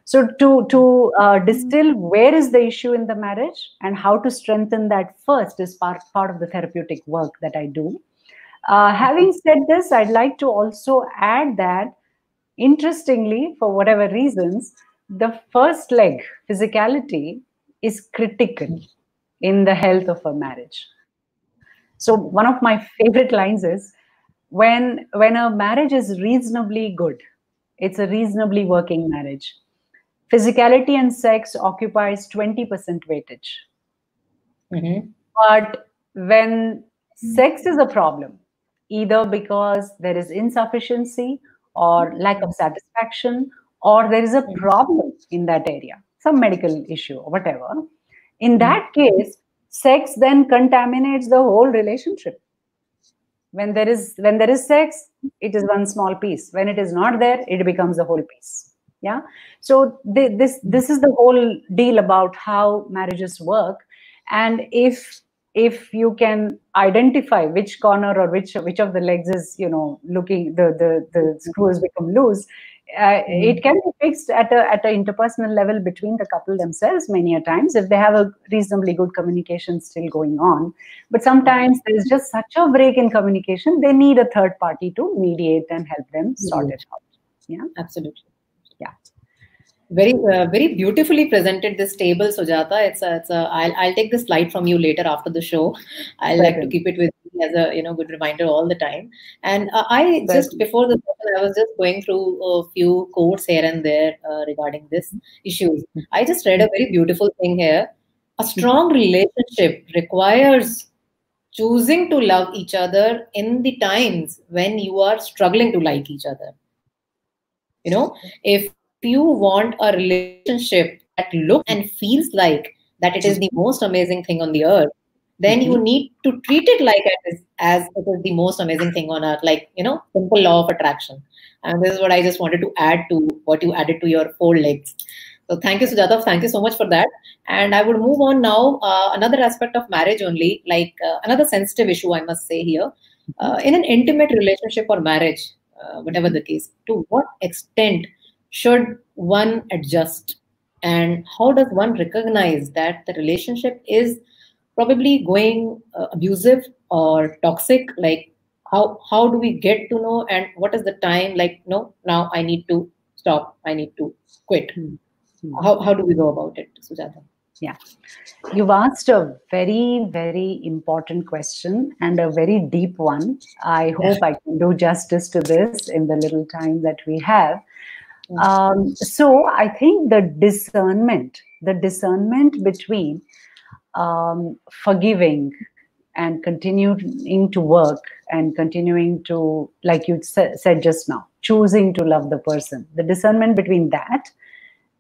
So to distill where is the issue in the marriage and how to strengthen that first is part of the therapeutic work that I do. Having said this, I'd like to also add that, interestingly, for whatever reasons, the first leg, physicality, is critical in the health of a marriage. So one of my favorite lines is, when a marriage is reasonably good, it's a reasonably working marriage, physicality and sex occupies 20% weightage. But when sex is a problem, either because there is insufficiency or lack of satisfaction, or there is a problem in that area, some medical issue or whatever, in that case, sex then contaminates the whole relationship. When there is sex, it is one small piece. When it is not there, it becomes the whole piece. Yeah. So this is the whole deal about how marriages work. And if you can identify which corner or which of the legs is looking, the screws become loose, it can be fixed at a interpersonal level between the couple themselves many a times if they have a reasonably good communication still going on. But sometimes there is just such a break in communication, they need a third party to mediate and help them sort it out. Yeah, absolutely. Yeah, very beautifully presented this table, Sujata. I'll take the slide from you later after the show. I like to keep it with me as a good reminder all the time. And I just before the session, I was just going through a few quotes here and there regarding this issue. I just read a very beautiful thing here. A strong relationship requires choosing to love each other in the times when you are struggling to like each other. If you want a relationship that looks and feels like that it is the most amazing thing on the earth, then you need to treat it like as it is the most amazing thing on earth, like, simple law of attraction. And this is what I just wanted to add to what you added to your 4 legs. So thank you, Sujata. Thank you so much for that. And I would move on now. Another aspect of marriage only, like another sensitive issue, I must say here. In an intimate relationship or marriage, whatever the case, to what extent should one adjust? And how does one recognize that the relationship is probably going abusive or toxic? Like, how do we get to know, and what is the time, like, no, now I need to stop, I need to quit? How do we go about it, Sujata? Yeah, you've asked a very, very important question and a very deep one. I hope I can do justice to this in the little time that we have. So I think the discernment between forgiving and continuing to work and continuing to, like you said just now, choosing to love the person, the discernment between that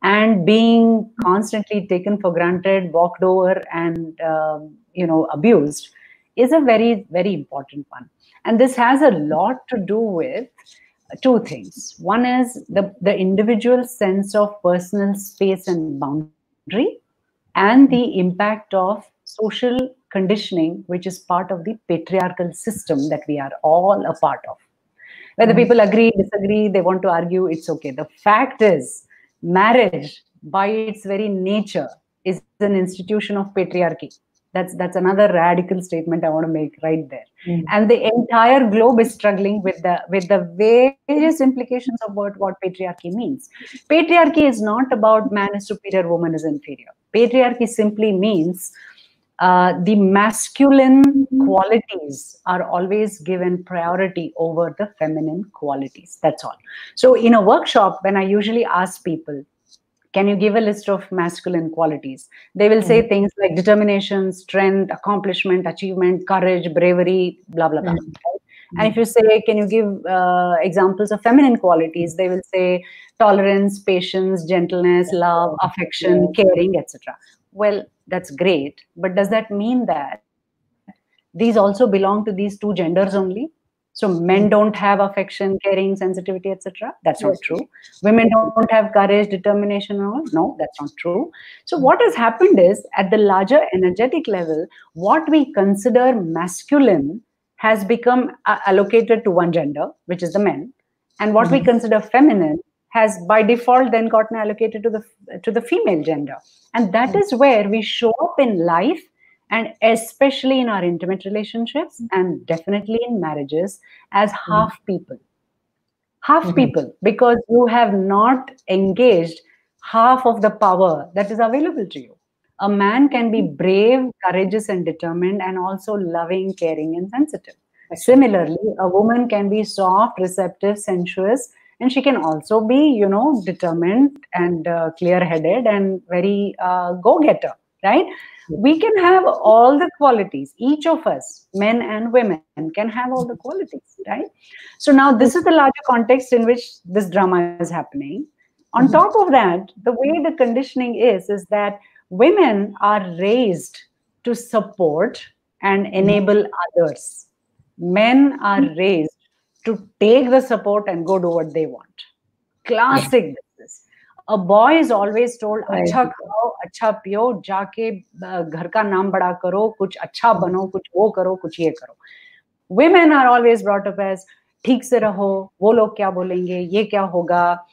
and being constantly taken for granted, walked over, and abused is a very, very important one. And this has a lot to do with two things. One is the individual sense of personal space and boundary, and the impact of social conditioning, which is part of the patriarchal system that we are all a part of. Whether people agree, disagree, they want to argue, it's okay. The fact is, marriage, by its very nature, is an institution of patriarchy. That's another radical statement I want to make right there. And the entire globe is struggling with the various implications of what patriarchy means. Patriarchy is not about man is superior, woman is inferior. Patriarchy simply means the masculine qualities are always given priority over the feminine qualities. That's all. So in a workshop, when I usually ask people, can you give a list of masculine qualities? They will say things like determination, strength, accomplishment, achievement, courage, bravery, blah, blah, blah. And if you say, can you give examples of feminine qualities? They will say tolerance, patience, gentleness, love, affection, caring, etc. Well, that's great. But does that mean that these also belong to these two genders only? So men don't have affection, caring, sensitivity, etc. That's not true. Women don't have courage, determination, or no, that's not true. So what has happened is, at the larger energetic level, what we consider masculine has become allocated to one gender, which is the men, and what we consider feminine has by default then gotten allocated to the female gender. And that is where we show up in life, and especially in our intimate relationships, and definitely in marriages, as half people. Half people, because you have not engaged half of the power that is available to you. A man can be brave, courageous, and determined, and also loving, caring, and sensitive. Similarly, a woman can be soft, receptive, sensuous, and she can also be, determined and clear-headed and very go-getter, right? We can have all the qualities. Each of us, men and women, can have all the qualities, right? So now this is the larger context in which this drama is happening. On top of that, the way the conditioning is that women are raised to support and enable others. Men are raised to take the support and go do what they want. Classic business. A boy is always told, अच्छा खाओ, अच्छा पियो, जाके घर का नाम बड़ा करो, कुछ अच्छा बनो, कुछ वो करो, कुछ ये करो. Women are always brought up as, ठीक से रहो, वो लोग क्या बोलेंगे, ये क्या होगा,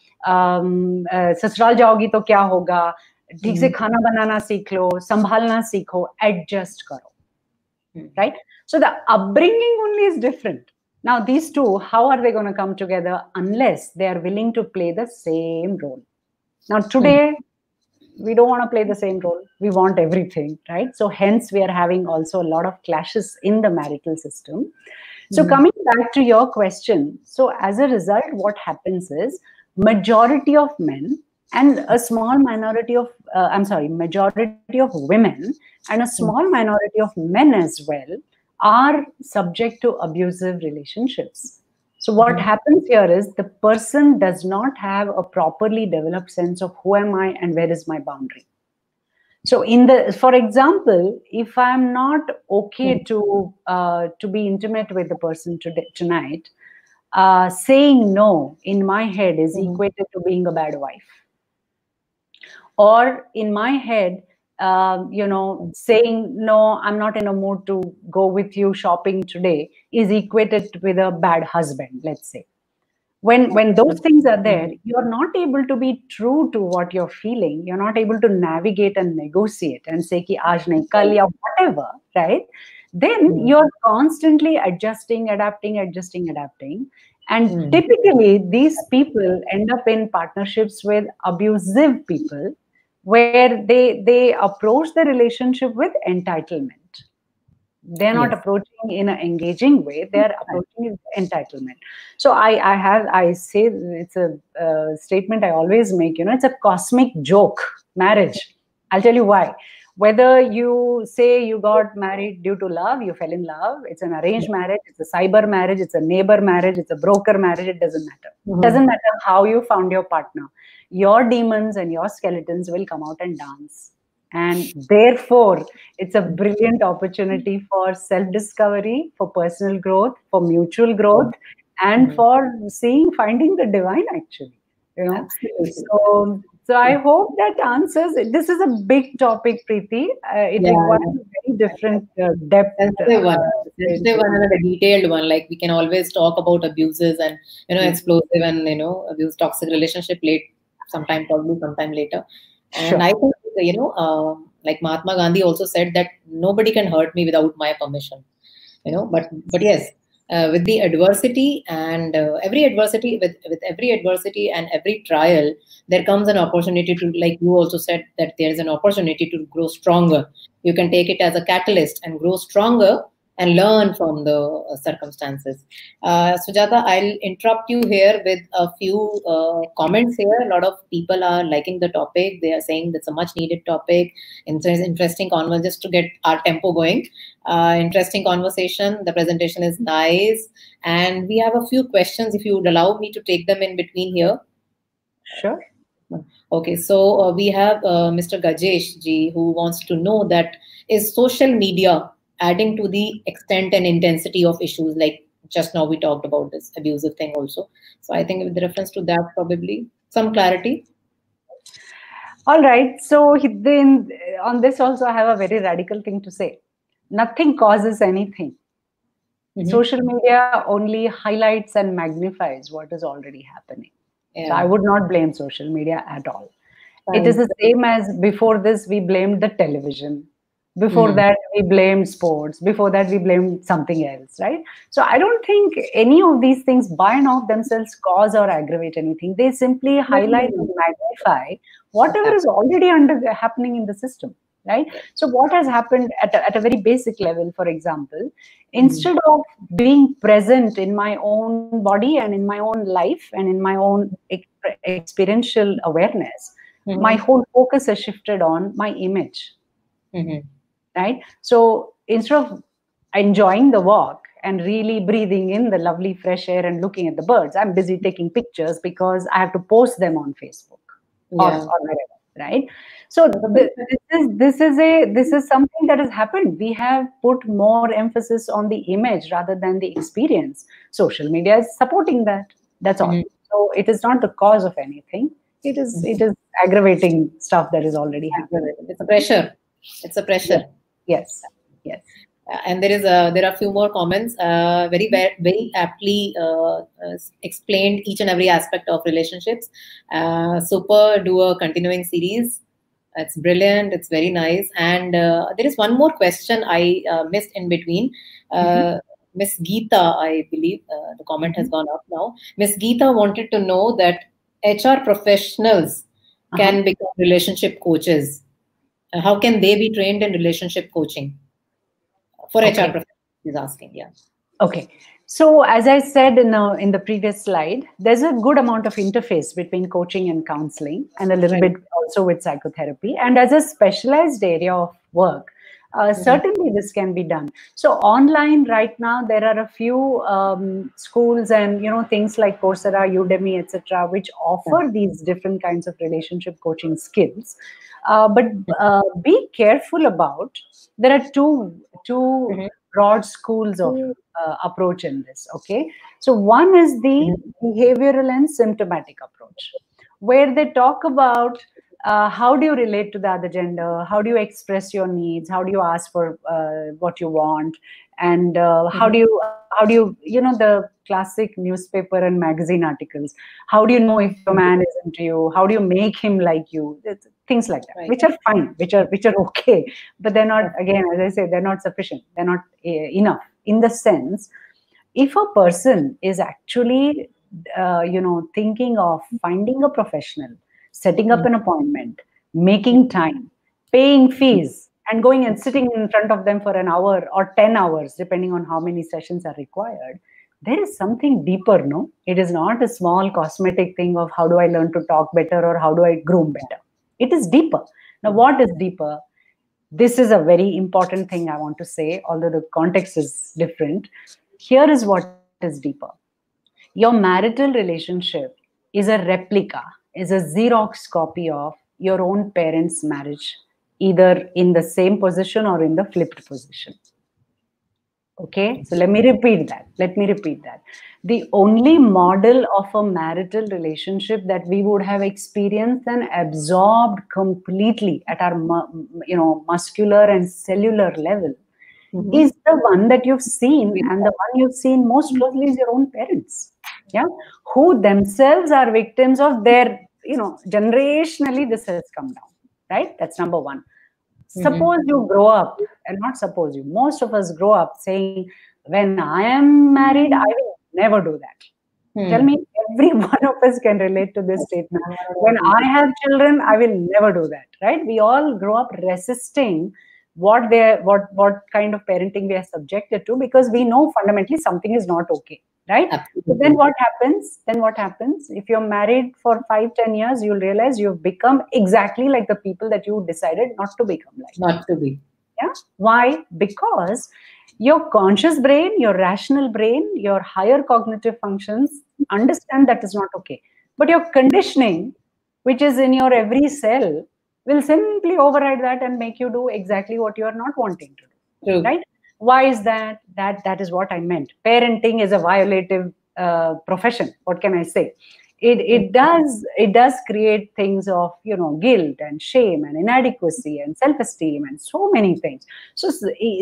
ससुराल जाओगी तो क्या होगा, ठीक से खाना बनाना सीख लो, संभालना सीखो, adjust करो. Right? So the upbringing only is different. Now these two, how are they going to come together unless they are willing to play the same role? Now today, we don't want to play the same role. We want everything, right? So hence we are having also a lot of clashes in the marital system. So coming back to your question, so as a result, what happens is majority of men and a small minority of, majority of women and a small minority of men as well are subject to abusive relationships. So what happens here is the person does not have a properly developed sense of who am I and where is my boundary. So for example, if I'm not okay to be intimate with the person tonight, saying no in my head is equated to being a bad wife. Or in my head, saying no, I'm not in a mood to go with you shopping today is equated with a bad husband, let's say. When those things are there, you're not able to be true to what you're feeling. You're not able to navigate and negotiate and say ki aaj nahi kal ya whatever, right? Then you're constantly adjusting, adapting. And typically these people end up in partnerships with abusive people, where they approach the relationship with entitlement. They're not approaching in an engaging way. They're approaching with entitlement. So I say it's a statement I always make, it's a cosmic joke, marriage. I'll tell you why. Whether you say you got married due to love, you fell in love, it's an arranged marriage, it's a cyber marriage, it's a neighbor marriage, it's a broker marriage, it doesn't matter. It doesn't matter how you found your partner. Your demons and your skeletons will come out and dance. And therefore, it's a brilliant opportunity for self-discovery, for personal growth, for mutual growth, and for finding the divine, actually. You know, so I hope that answers it. This is a big topic, Preeti. It requires a very different depth. Sensitive one and a detailed one. Like, we can always talk about abuses and, explosive and, abuse, toxic relationship sometime later. And I think, like Mahatma Gandhi also said that nobody can hurt me without my permission. But yes, with the adversity and every adversity, with every adversity and every trial, there comes an opportunity to, like you also said, that there is an opportunity to grow stronger. You can take it as a catalyst and grow stronger and learn from the circumstances. Sujata, I'll interrupt you here with a few comments here. A lot of people are liking the topic. They are saying that's a much needed topic. Interesting conversation, just to get our tempo going. Interesting conversation. The presentation is nice. And we have a few questions, if you would allow me to take them in between here. Sure. Okay, so we have Mr. Gajesh ji, who wants to know that, is social media adding to the extent and intensity of issues? Like just now we talked about this abusive thing also. So I think with reference to that, probably some clarity. All right. So then on this also, I have a very radical thing to say. Nothing causes anything. Social media only highlights and magnifies what is already happening. So I would not blame social media at all. It is the same as before this, we blamed the television. Before that, we blamed sports. Before that, we blamed something else, right? So I don't think any of these things by and of themselves cause or aggravate anything. They simply highlight and magnify whatever is already happening in the system, right? So what has happened at a very basic level, for example, instead of being present in my own body and in my own life and in my own experiential awareness, my whole focus has shifted on my image. Right? So instead of enjoying the walk and really breathing in the lovely fresh air and looking at the birds, I'm busy taking pictures because I have to post them on Facebook or wherever, right? So this is something that has happened. We have put more emphasis on the image rather than the experience. Social media is supporting that. That's all. So it is not the cause of anything. It is aggravating stuff that is already happening. It's a pressure. It's a pressure. Yes. And there are a few more comments. Very aptly explained each and every aspect of relationships. Super, do a continuing series. It's brilliant. It's very nice. And there is one more question I missed in between. Miss Geeta, I believe the comment has gone up now. Miss Geeta wanted to know that HR professionals can become relationship coaches. How can they be trained in relationship coaching? For HR professionals, he's asking, Okay. So as I said in the previous slide, there's a good amount of interface between coaching and counseling, and a little bit also with psychotherapy. And as a specialized area of work, certainly this can be done. So online right now, there are a few schools and things like Coursera, Udemy, etc., which offer these different kinds of relationship coaching skills. But be careful about, there are two broad schools of approach in this, okay? So one is the behavioral and symptomatic approach, where they talk about how do you relate to the other gender, how do you express your needs, how do you ask for what you want, and how do you the classic newspaper and magazine articles, how do you know if your man is into you, how do you make him like you, things like that, which are fine, which are okay, but they're not, again, as I say, they're not sufficient, they're not enough, in the sense, if a person is actually thinking of finding a professional, setting up an appointment, making time, paying fees, and going and sitting in front of them for an hour or 10 hours, depending on how many sessions are required, there is something deeper, no? It is not a small cosmetic thing of how do I learn to talk better or how do I groom better. It is deeper. Now, what is deeper? this is a very important thing I want to say, although the context is different. Here is what is deeper. Your marital relationship is a replica, is a Xerox copy of your own parents' marriage, either in the same position or in the flipped position. Okay, so let me repeat that. The only model of a marital relationship that we would have experienced and absorbed completely at our muscular and cellular level is the one that you've seen, and the one you've seen most closely is your own parents, who themselves are victims of their, generationally this has come down, right? That's number one. Suppose you grow up, and not suppose you, most of us grow up saying, when I am married, I will never do that. Tell me, every one of us can relate to this statement. When I have children, I will never do that, right? We all grow up resisting what kind of parenting we are subjected to, because we know fundamentally something is not okay, right? So then what happens? If you're married for 5-10 years, you'll realize you've become exactly like the people that you decided not to become like. Not to be. Yeah. Why? Because your conscious brain, your rational brain, your higher cognitive functions understand that is not okay. But your conditioning, which is in your every cell, will simply override that and make you do exactly what you are not wanting to do. True. Right? Why is that? That is what I meant. Parenting is a violative profession. What can I say? It does create things of guilt and shame and inadequacy and self-esteem and so many things. So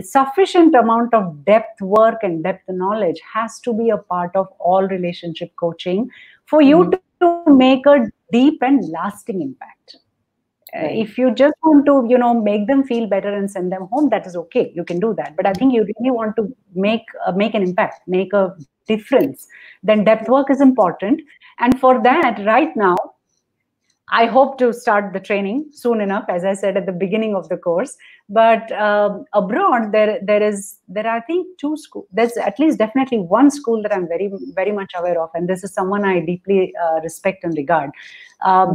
sufficient amount of depth work and depth knowledge has to be a part of all relationship coaching for you to make a deep and lasting impact. Right. If you just want to make them feel better and send them home, that is okay, you can do that. But I think you really want to make an impact, make a difference, then depth work is important. And for that, right now, I hope to start the training soon enough, as I said at the beginning of the course. But abroad, there are, I think, 2 schools. There's at least definitely one school that I'm very, very much aware of, and this is someone I deeply respect and regard.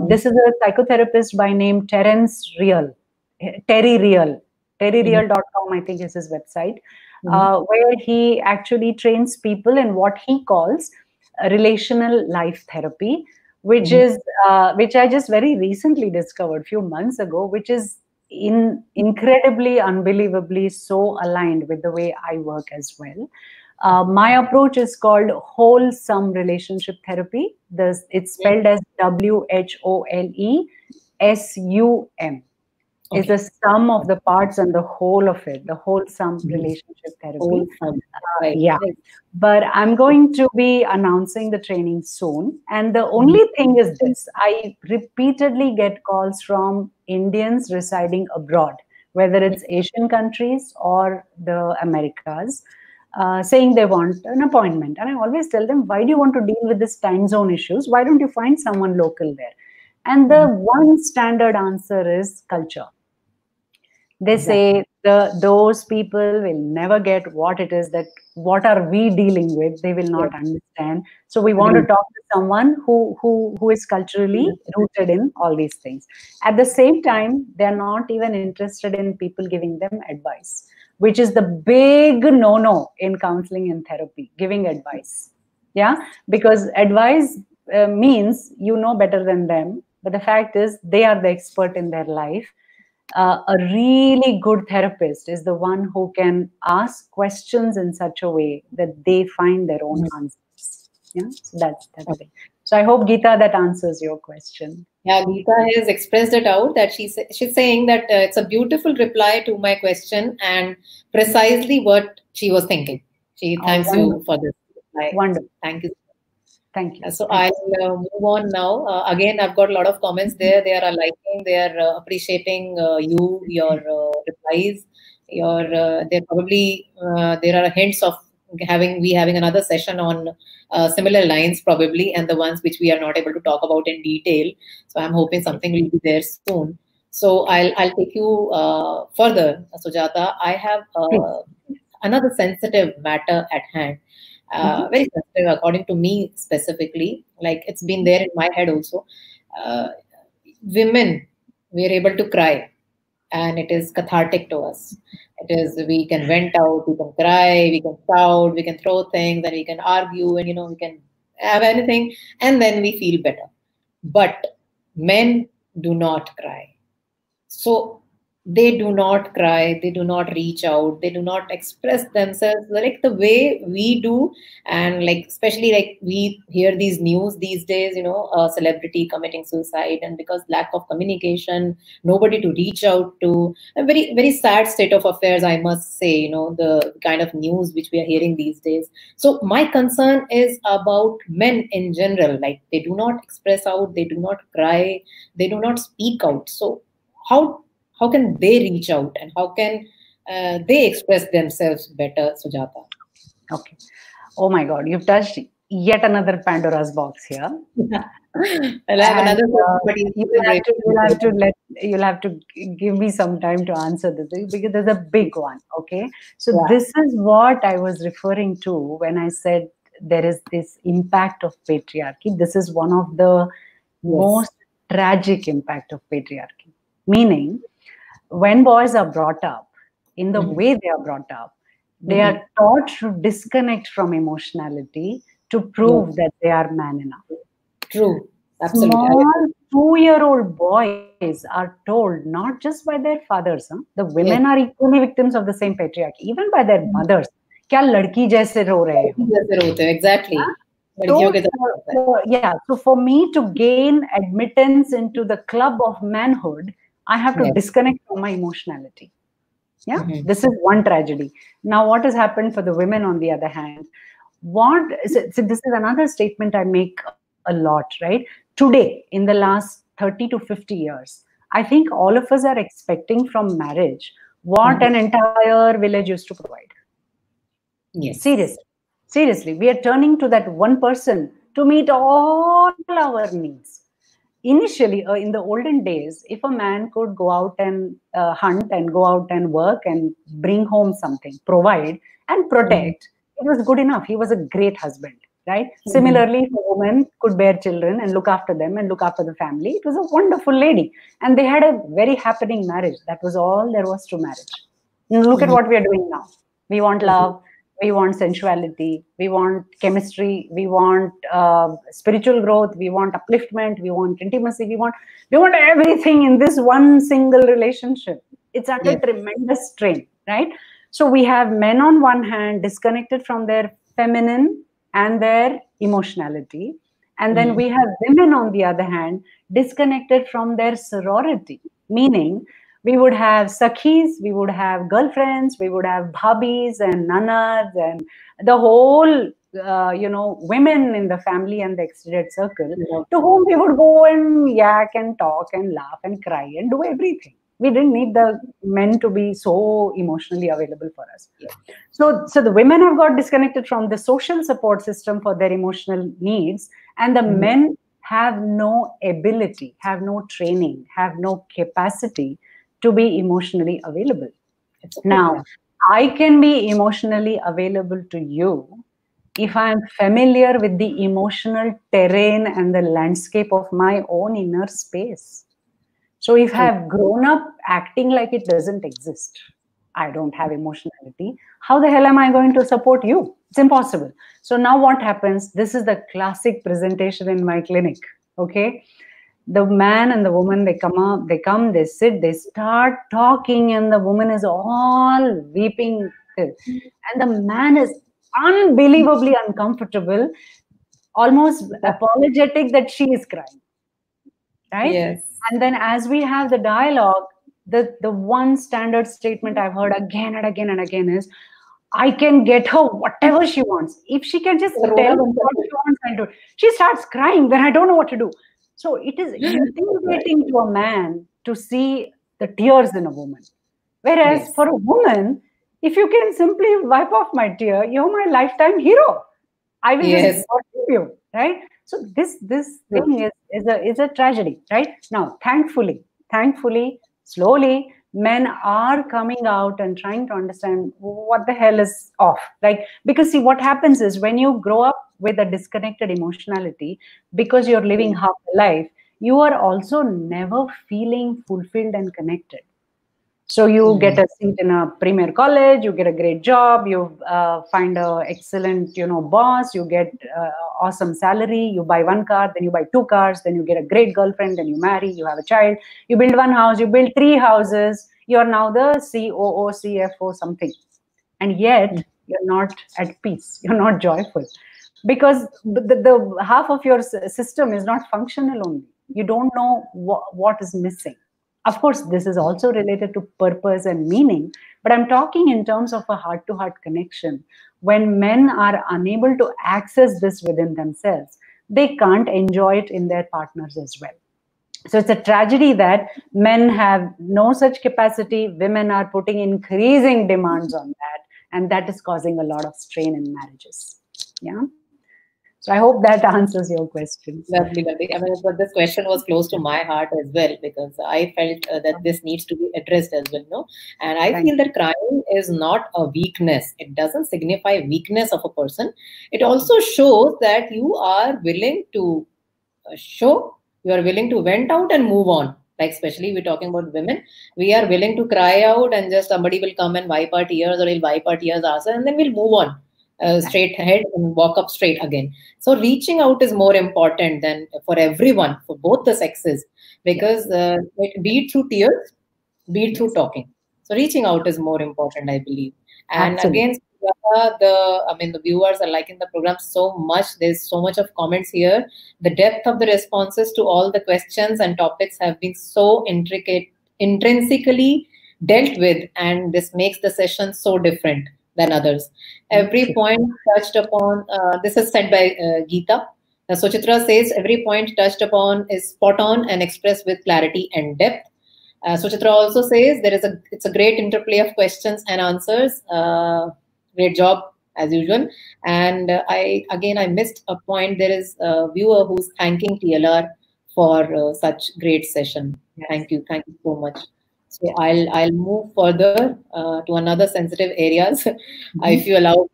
This is a psychotherapist by name Terence Real, Terry Real. TerryReal.com, I think, is his website, where he actually trains people in what he calls relational life therapy, which is which I just very recently discovered a few months ago, which is incredibly, unbelievably so aligned with the way I work as well. My approach is called wholesome relationship therapy. It's spelled as WHOLESUM. Okay. Is the sum of the parts and the whole of it, the wholesome relationship therapy. Yeah. But I'm going to be announcing the training soon. And the only thing is this, I repeatedly get calls from Indians residing abroad, whether it's Asian countries or the Americas, saying they want an appointment. And I always tell them, why do you want to deal with this time zone issues? Why don't you find someone local there? And the one standard answer is culture. They say those people will never get what it is what are we dealing with. They will not understand. So we want to talk to someone who is culturally rooted in all these things. At the same time, they're not even interested in people giving them advice, which is the big no-no in counseling and therapy, giving advice. Yeah, because advice means you know better than them. But the fact is, they are the expert in their life. A really good therapist is the one who can ask questions in such a way that they find their own answers. Yeah, so that's it. So I hope, Geeta, that answers your question. Yeah, Geeta has expressed it out that she's saying that it's a beautiful reply to my question and precisely what she was thinking. She thanks you for this reply. Wonderful. Thank you. Thank you. So I'll move on now. Again, I've got a lot of comments there. They are liking, they are appreciating your replies. There probably there are hints of having another session on similar lines probably, and the ones which we are not able to talk about in detail. So I'm hoping something will be there soon. So I'll take you further, Sujata. I have another sensitive matter at hand. Very sensitive, according to me specifically. Like, it's been there in my head also. Women, we are able to cry. and it is cathartic to us. It is, we can vent out, we can cry, we can shout, we can throw things, and we can argue, and we can have anything, and then we feel better. But men do not cry. So they do not cry, they do not reach out, they do not express themselves like the way we do. And like, especially like we hear these news these days, a celebrity committing suicide, and because lack of communication, nobody to reach out to. A very, very sad state of affairs, I must say, the kind of news which we are hearing these days. So my concern is about men in general. Like, they do not express out, they do not cry, they do not speak out. So how can they reach out, and how can they express themselves better, Sujata? Okay. Oh my God, you've touched yet another Pandora's box here. I'll have And, another question, but you'll have to give me some time to answer this, because there's a big one. Okay. So Yeah. this is what I was referring to when I said there is this impact of patriarchy. This is one of the most tragic impact of patriarchy. Meaning, when boys are brought up in the way they are brought up, they are taught to disconnect from emotionality to prove that they are man enough. True. Absolutely. Small 2-year-old boys are told, not just by their fathers, the women are equally victims of the same patriarchy, even by their mothers. क्या लड़की जैसे रो रहे हो? Exactly. So for me to gain admittance into the club of manhood, I have to disconnect from my emotionality. Yeah, this is one tragedy. Now, what has happened for the women, on the other hand? So this is another statement I make a lot, right? Today, in the last 30 to 50 years, I think all of us are expecting from marriage what an entire village used to provide. Yes. Seriously, we are turning to that one person to meet all our needs. Initially, in the olden days, if a man could go out and hunt and go out and work and bring home something, provide and protect, it was good enough. He was a great husband, right? Similarly, if a woman could bear children and look after them and look after the family, it was a wonderful lady. And they had a very happening marriage. That was all there was to marriage. And look at what we are doing now. We want love. We want sensuality, we want chemistry, we want spiritual growth, we want upliftment, we want intimacy, we want everything in this one single relationship. It's under tremendous strain, right? So we have men on one hand disconnected from their feminine and their emotionality, and then we have women on the other hand disconnected from their sorority, meaning we would have sakhis, we would have girlfriends, we would have bhabis and nanas and the whole, women in the family and the extended circle to whom we would go and yak and talk and laugh and cry and do everything. We didn't need the men to be so emotionally available for us. So the women have got disconnected from the social support system for their emotional needs, and the men have no ability, have no training, have no capacity to be emotionally available. Now, I can be emotionally available to you if I am familiar with the emotional terrain and the landscape of my own inner space. So if I have grown up acting like it doesn't exist, I don't have emotionality, how the hell am I going to support you? It's impossible. So now what happens? This is the classic presentation in my clinic, okay? The man and the woman, they come, they sit, they start talking, and the woman is all weeping. And the man is unbelievably uncomfortable, almost apologetic that she is crying. Right? Yes. And then as we have the dialogue, the one standard statement I've heard again and again and again is, I can get her whatever she wants. If she can just tell me what she wants and do it. She starts crying, then I don't know what to do. So it is intimidating to a man to see the tears in a woman. Whereas for a woman, if you can simply wipe off my tear, you're my lifetime hero. I will just worship you, right? So this thing is a tragedy, right? Now, thankfully, slowly, men are coming out and trying to understand what the hell is off. Like, because see, what happens is when you grow up with a disconnected emotionality, because you're living half a life, you are also never feeling fulfilled and connected. So you get a seat in a premier college, you get a great job, you find a excellent, boss, you get awesome salary, you buy one car, then you buy two cars, then you get a great girlfriend, then you marry, you have a child, you build one house, you build three houses, you are now the COO, CFO, something. And yet you're not at peace, you're not joyful, because the half of your system is not functional only. You don't know what is missing. Of course, this is also related to purpose and meaning, but I'm talking in terms of a heart-to-heart connection. When men are unable to access this within themselves, they can't enjoy it in their partners as well. So it's a tragedy that men have no such capacity. Women are putting increasing demands on that, and that is causing a lot of strain in marriages. Yeah. So I hope that answers your question. Lovely, lovely. I mean, but this question was close to my heart as well, because I felt that this needs to be addressed as well, no? And I feel that crying is not a weakness. It doesn't signify weakness of a person. It also shows that you are willing to you are willing to vent out and move on. Like, especially we're talking about women, we are willing to cry out and just somebody will come and wipe our tears, or he'll wipe our tears ourselves, and then we'll move on. Straight ahead and walk up straight again. So reaching out is more important than for everyone, for both the sexes, because be it through tears, be it through talking. So reaching out is more important, I believe. And Absolutely. Again, the viewers are liking the program so much. There's so much of comments here. The depth of the responses to all the questions and topics have been so intrinsically dealt with, and this makes the session so different than others. Every point touched upon, this is said by Geeta. Suchitra says, every point touched upon is spot on and expressed with clarity and depth. Suchitra also says it's a great interplay of questions and answers. Great job as usual. And I missed a point. There is a viewer who's thanking TLR for such great session. Thank you so much. So I'll move further to another sensitive areas, if you allow.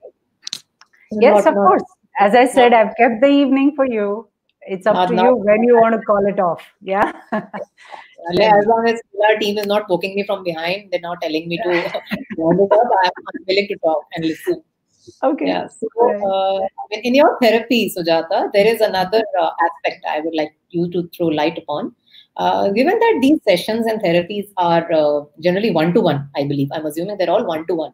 Yes, of course. As I said, I've kept the evening for you. It's up to you when you want to call it off. Yeah. As long as our team is not poking me from behind, they're not telling me to round it up, I'm willing to talk and listen. Okay. Yeah. So, in your therapy, Sujata, there is another aspect I would like you to throw light upon. Given that these sessions and therapies are generally one-to-one, I believe, I'm assuming they're all one-to-one,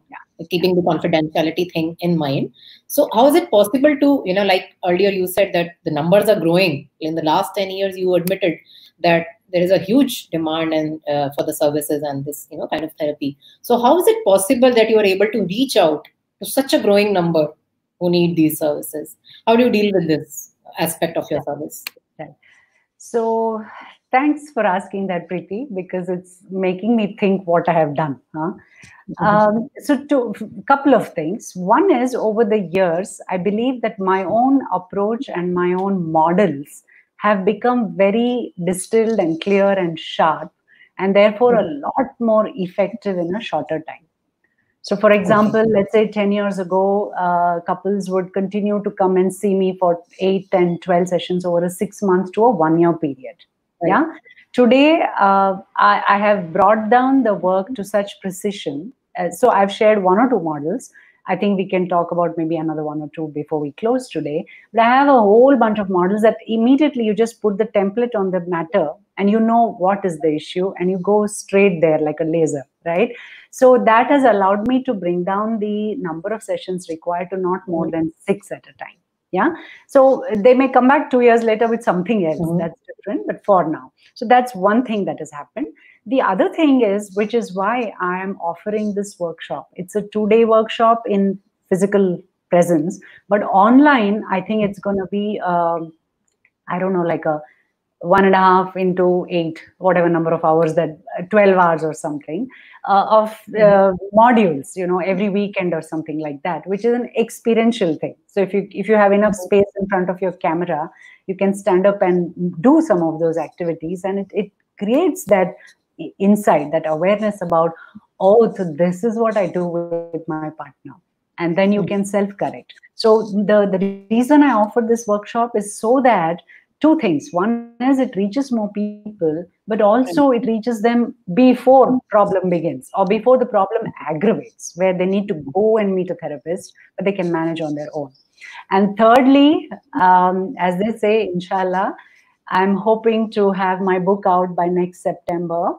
keeping the confidentiality thing in mind. So how is it possible to, like earlier you said that the numbers are growing. In the last 10 years, you admitted that there is a huge demand and for the services and this, kind of therapy. So how is it possible that you are able to reach out to such a growing number who need these services? How do you deal with this aspect of your service? Right. So thanks for asking that, Preeti, because it's making me think what I have done. So a couple of things. One is, over the years, I believe that my own approach and my own models have become very distilled and clear and sharp, and therefore a lot more effective in a shorter time. So, for example, let's say 10 years ago, couples would continue to come and see me for 8, 10, 12 sessions over a 6 months to a 1 year period. Right. Yeah. Today, I have brought down the work to such precision. So I've shared 1 or 2 models. I think we can talk about maybe another 1 or 2 before we close today. But I have a whole bunch of models that immediately you just put the template on the matter and you know what is the issue and you go straight there like a laser, right? So that has allowed me to bring down the number of sessions required to not more than 6 at a time. Yeah. So they may come back 2 years later with something else that's different, but for now. So that's one thing that has happened. The other thing is, which is why I am offering this workshop. It's a 2-day workshop in physical presence, but online, I think it's going to be, I don't know, like a 1.5 into 8, whatever number of hours, that 12 hours or something of modules, every weekend or something like that, which is an experiential thing. So if you have enough space in front of your camera, you can stand up and do some of those activities, and it creates that insight, that awareness about, oh, so this is what I do with my partner. And then you can self-correct. So the reason I offered this workshop is so that 2 things. One is it reaches more people, but also it reaches them before problem begins or before the problem aggravates, where they need to go and meet a therapist, but they can manage on their own. And thirdly, as they say, inshallah, I'm hoping to have my book out by next September.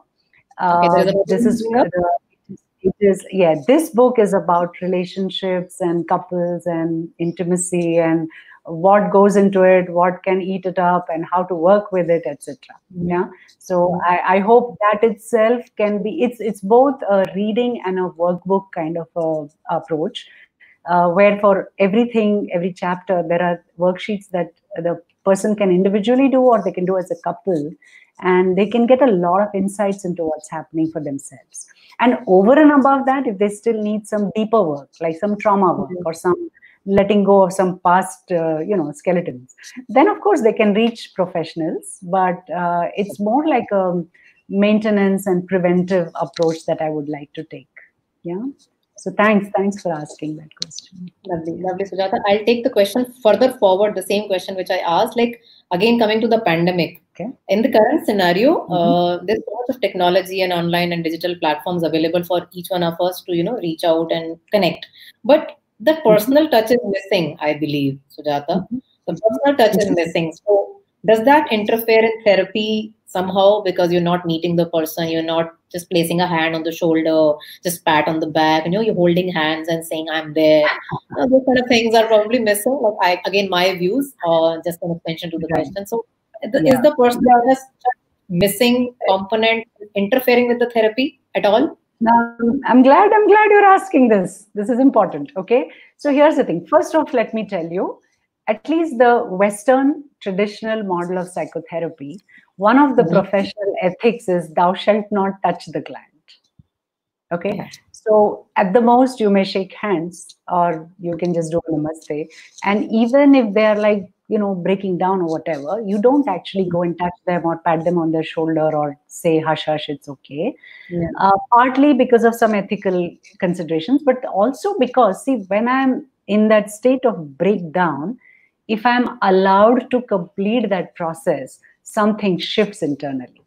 This book is about relationships and couples and intimacy and what goes into it, what can eat it up, and how to work with it, etc. Yeah. So I hope that itself can be, it's both a reading and a workbook kind of a approach, where for everything, every chapter, there are worksheets that the person can individually do or they can do as a couple, and they can get a lot of insights into what's happening for themselves. And over and above that, if they still need some deeper work, like some trauma work or some letting go of some past, skeletons, then of course they can reach professionals. But it's more like a maintenance and preventive approach that I would like to take. Yeah. So thanks for asking that question. Lovely, Sujata. I'll take the question further forward, the same question which I asked, like again coming to the pandemic. Okay. In the current scenario, there's so much of technology and online and digital platforms available for each one of us to, reach out and connect. But the personal touch is missing, I believe, Sujata. The personal touch is missing. So does that interfere in therapy somehow, because you're not meeting the person, you're not just placing a hand on the shoulder, just pat on the back, you're holding hands and saying, I'm there. Those kind of things are probably missing. Like again, my views, just an extension to the question. So is the personal missing component interfering with the therapy at all? Now, I'm glad you're asking this. This is important. Okay. So here's the thing. First off, let me tell you, at least the Western traditional model of psychotherapy, one of the professional ethics is thou shalt not touch the client. Okay. Yeah. So at the most, you may shake hands or you can just do a namaste. And even if they're like, breaking down or whatever, you don't actually go and touch them or pat them on their shoulder or say, hush, hush, it's okay. Yeah. Partly because of some ethical considerations, but also because, see, when I'm in that state of breakdown, if I'm allowed to complete that process, something shifts internally.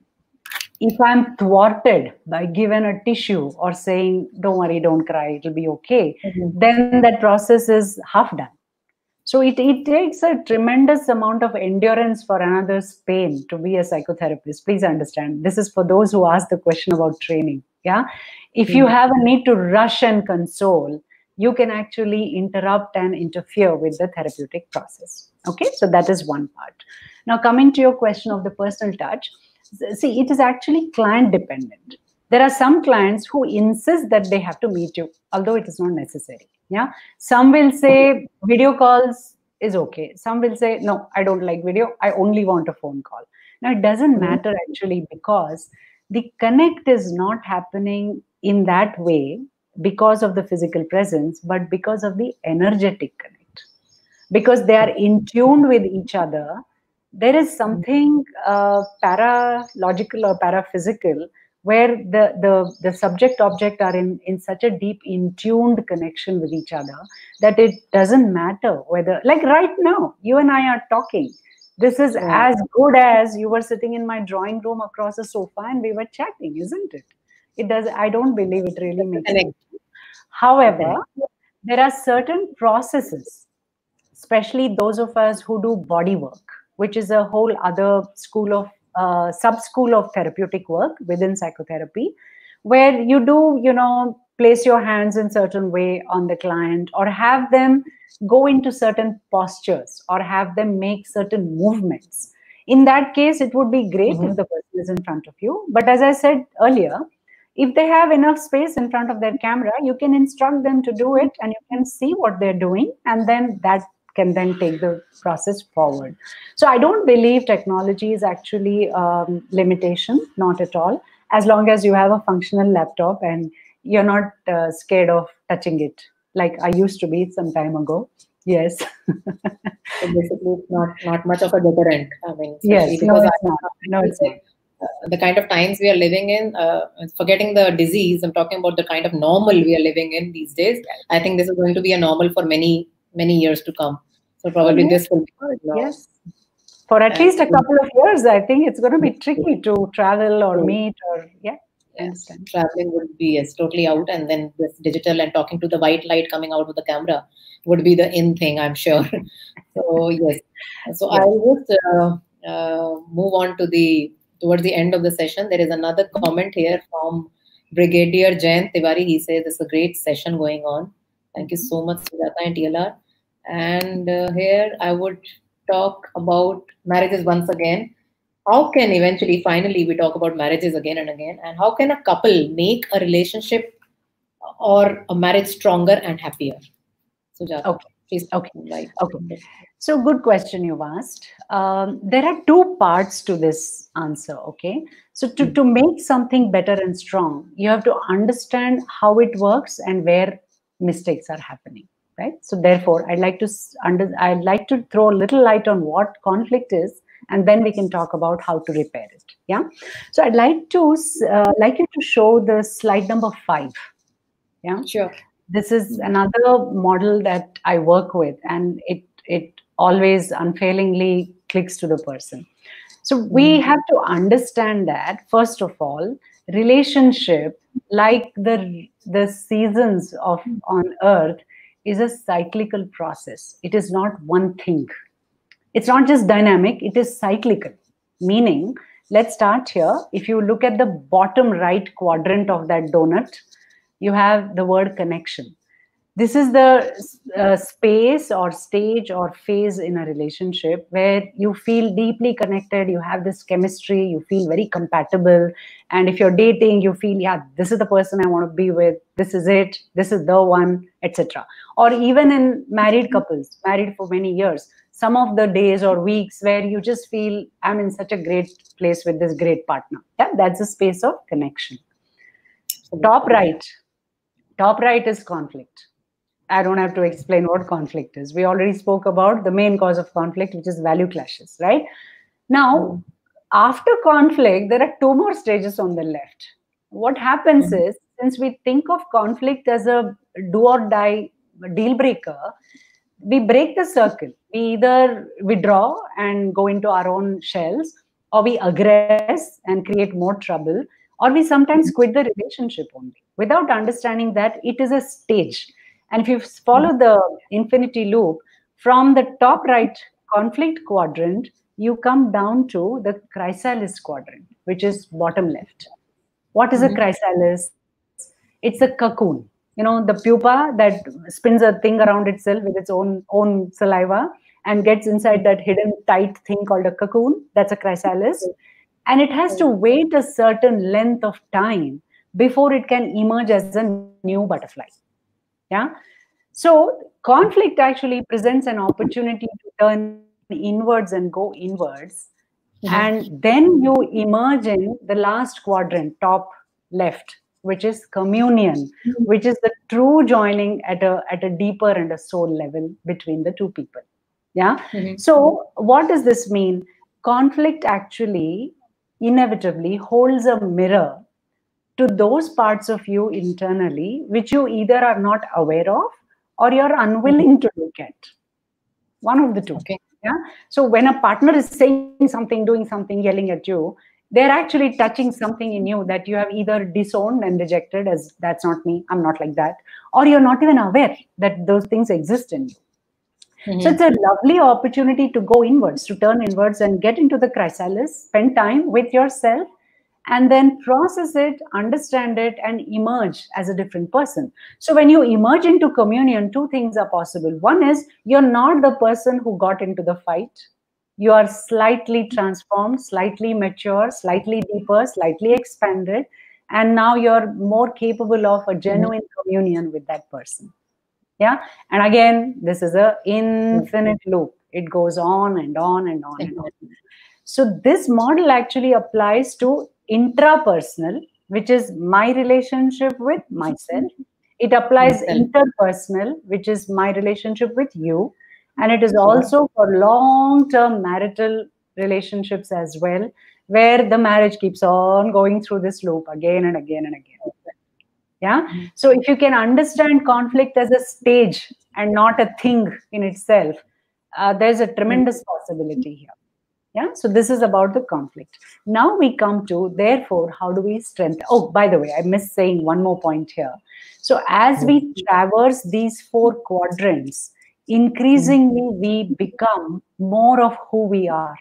If I'm thwarted by given a tissue or saying, don't worry, don't cry, it'll be okay, then that process is half done. So it takes a tremendous amount of endurance for another's pain to be a psychotherapist. Please understand. This is for those who ask the question about training. Yeah. If you have a need to rush and console, you can actually interrupt and interfere with the therapeutic process. Okay. So that is one part. Now, coming to your question of the personal touch, see, it is actually client dependent. There are some clients who insist that they have to meet you, although it is not necessary. Yeah. Some will say video calls is okay. Some will say, no, I don't like video. I only want a phone call. Now, it doesn't matter actually, because the connect is not happening in that way because of the physical presence, but because of the energetic connect. Because they are in tune with each other, there is something paralogical or paraphysical where the subject object are in such a deep in-tuned connection with each other that it doesn't matter whether, like right now, you and I are talking. This is as good as you were sitting in my drawing room across a sofa and we were chatting, isn't it? It does. I don't believe it really makes sense. However, there are certain processes, especially those of us who do body work, which is a whole other school of sub-school of therapeutic work within psychotherapy, where you do, place your hands in certain way on the client or have them go into certain postures or have them make certain movements. In that case, it would be great if the person is in front of you. But as I said earlier, if they have enough space in front of their camera, you can instruct them to do it and you can see what they're doing, and then that can then take the process forward. So I don't believe technology is actually limitation, not at all, as long as you have a functional laptop and you're not scared of touching it, like I used to be some time ago. Yes. So basically, it's not much of a deterrent. I mean, yes, because it's not. The kind of times we are living in, forgetting the disease, I'm talking about the kind of normal we are living in these days. I think this is going to be a normal for many years to come. So probably this will be yes. for at least a couple of years, I think it's going to be tricky to travel or meet or, yeah. I understand. Traveling would be totally out, and then this digital and talking to the white light coming out of the camera would be the in thing, I'm sure. So yes, so Yeah. I'll just move on to towards the end of the session. There is another comment here from Brigadier Jayant Tiwari. He says it's a great session going on. Thank you so much, Sujata and TLR. And here I would talk about marriages once again. How can eventually, finally, we talk about marriages again and again, and how can a couple make a relationship or a marriage stronger and happier? Sujata, okay. Please. Okay. Right. Okay. So good question you've asked. There are two parts to this answer. Okay. So to make something better and strong, you have to understand how it works and where mistakes are happening. Right. So therefore, I'd like to throw a little light on what conflict is, and then we can talk about how to repair it. Yeah. So I'd like you to show the slide number 5. Yeah. Sure. This is another model that I work with, and it always unfailingly clicks to the person. So we have to understand that, first of all, relationship, like the seasons on earth, is a cyclical process. It is not one thing. It's not just dynamic, it is cyclical. Meaning, let's start here. If you look at the bottom right quadrant of that donut, you have the word connection. This is the space or stage or phase in a relationship where you feel deeply connected, you have this chemistry, you feel very compatible. And if you're dating, you feel, yeah, this is the person I want to be with, this is it, this is the one, etc. Or even in married couples, married for many years, some of the days or weeks where you just feel, I'm in such a great place with this great partner. Yeah, that's a space of connection. Top right is conflict. I don't have to explain what conflict is. We already spoke about the main cause of conflict, which is value clashes, right? Now, after conflict, there are 2 more stages on the left. What happens is, since we think of conflict as a do or die deal breaker, we break the circle. We either withdraw and go into our own shells, or we aggress and create more trouble, or we sometimes quit the relationship only without understanding that it is a stage. And if you follow the infinity loop, from the top right conflict quadrant, you come down to the chrysalis quadrant, which is bottom left. What is a chrysalis? It's a cocoon. You know, the pupa that spins a thing around itself with its own saliva and gets inside that hidden tight thing called a cocoon. That's a chrysalis. And it has to wait a certain length of time before it can emerge as a new butterfly. Yeah. So conflict actually presents an opportunity to turn inwards and go inwards. And then you emerge in the last quadrant, top left, which is communion, which is the true joining at a deeper and a soul level between the two people. Yeah. So what does this mean? Conflict actually inevitably holds a mirror to those parts of you internally which you either are not aware of or you're unwilling to look at. One of the two. Okay. Yeah. So when a partner is saying something, doing something, yelling at you, they're actually touching something in you that you have either disowned and rejected as that's not me, I'm not like that, or you're not even aware that those things exist in you. So it's a lovely opportunity to go inwards, to turn inwards and get into the chrysalis, spend time with yourself, and then process it, understand it, and emerge as a different person. So when you emerge into communion, 2 things are possible. One is you're not the person who got into the fight. You are slightly transformed, slightly mature, slightly deeper, slightly expanded, and now you're more capable of a genuine communion with that person. Yeah. And again, this is an infinite loop. It goes on and on and on and on. So this model actually applies to intrapersonal, which is my relationship with myself. It applies interpersonal, which is my relationship with you. And it is also for long-term marital relationships as well, where the marriage keeps on going through this loop again and again and again. Yeah. So if you can understand conflict as a stage and not a thing in itself, there's a tremendous possibility here. Yeah, so this is about the conflict. Now we come to, therefore, how do we strengthen? Oh, by the way, I missed saying one more point here. So as we traverse these four quadrants, increasingly we become more of who we are.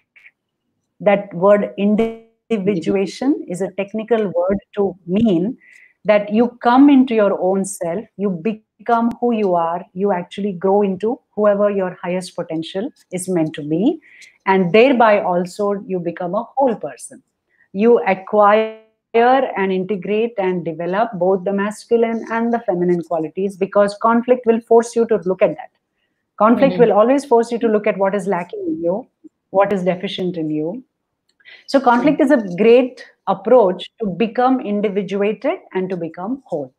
That word individuation is a technical word to mean that you come into your own self, you become who you are, you actually grow into whoever your highest potential is meant to be, and thereby also you become a whole person. You acquire and integrate and develop both the masculine and the feminine qualities, because conflict will force you to look at that. Conflict will always force you to look at what is lacking in you, what is deficient in you. So conflict is a great approach to become individuated and to become whole.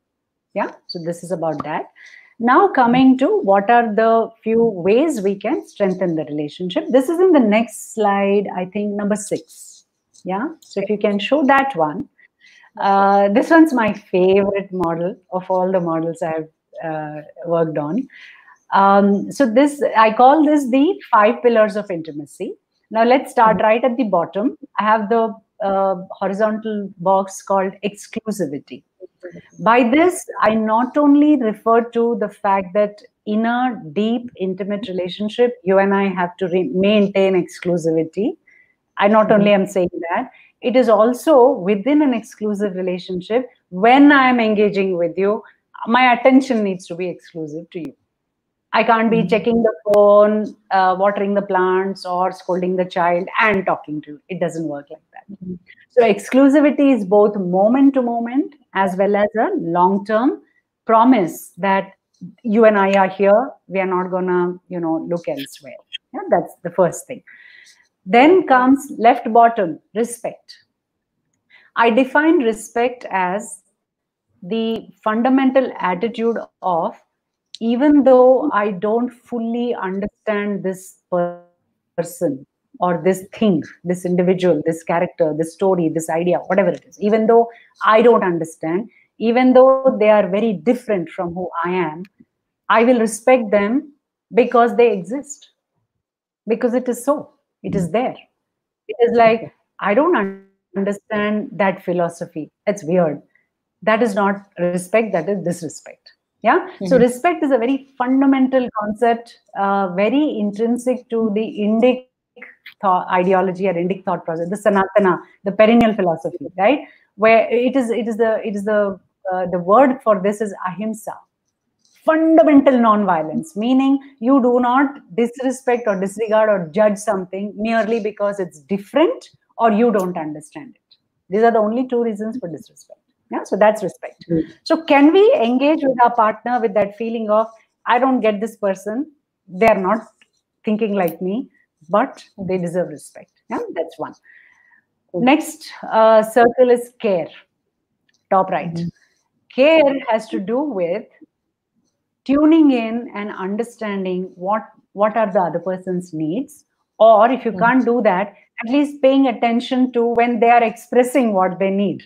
Yeah, so this is about that. Now coming to what are the few ways we can strengthen the relationship. This is in the next slide, I think number 6. Yeah, so if you can show that one. This one's my favorite model of all the models I've worked on. So this, I call this the 5 pillars of intimacy. Now let's start right at the bottom. I have the horizontal box called exclusivity. By this, I not only refer to the fact that in a deep, intimate relationship, you and I have to maintain exclusivity. I not only am saying that, it is also within an exclusive relationship, when I am engaging with you, my attention needs to be exclusive to you. I can't be checking the phone, watering the plants, or scolding the child and talking to you. It doesn't work like that. So exclusivity is both moment to moment as well as a long-term promise that you and I are here. We are not gonna, look elsewhere. Yeah, that's the first thing. Then comes left bottom, respect. I define respect as the fundamental attitude of, even though I don't fully understand this person or this thing, this individual, this character, this story, this idea, whatever it is, even though I don't understand, even though they are very different from who I am, I will respect them because they exist, because it is so, it is there. It is like, I don't understand that philosophy. It's weird. That is not respect, that is disrespect. Yeah. So respect is a very fundamental concept, very intrinsic to the Indic thought ideology or Indic thought process, the Sanatana, the perennial philosophy, right? Where the word for this is ahimsa, fundamental non-violence, meaning you do not disrespect or disregard or judge something merely because it's different or you don't understand it. These are the only 2 reasons for disrespect. Yeah, so that's respect. So can we engage with our partner with that feeling of, I don't get this person, they're not thinking like me, but they deserve respect. Yeah, that's one. Next circle is care, top right. Care has to do with tuning in and understanding what are the other person's needs, or if you can't do that, at least paying attention to when they are expressing what they need.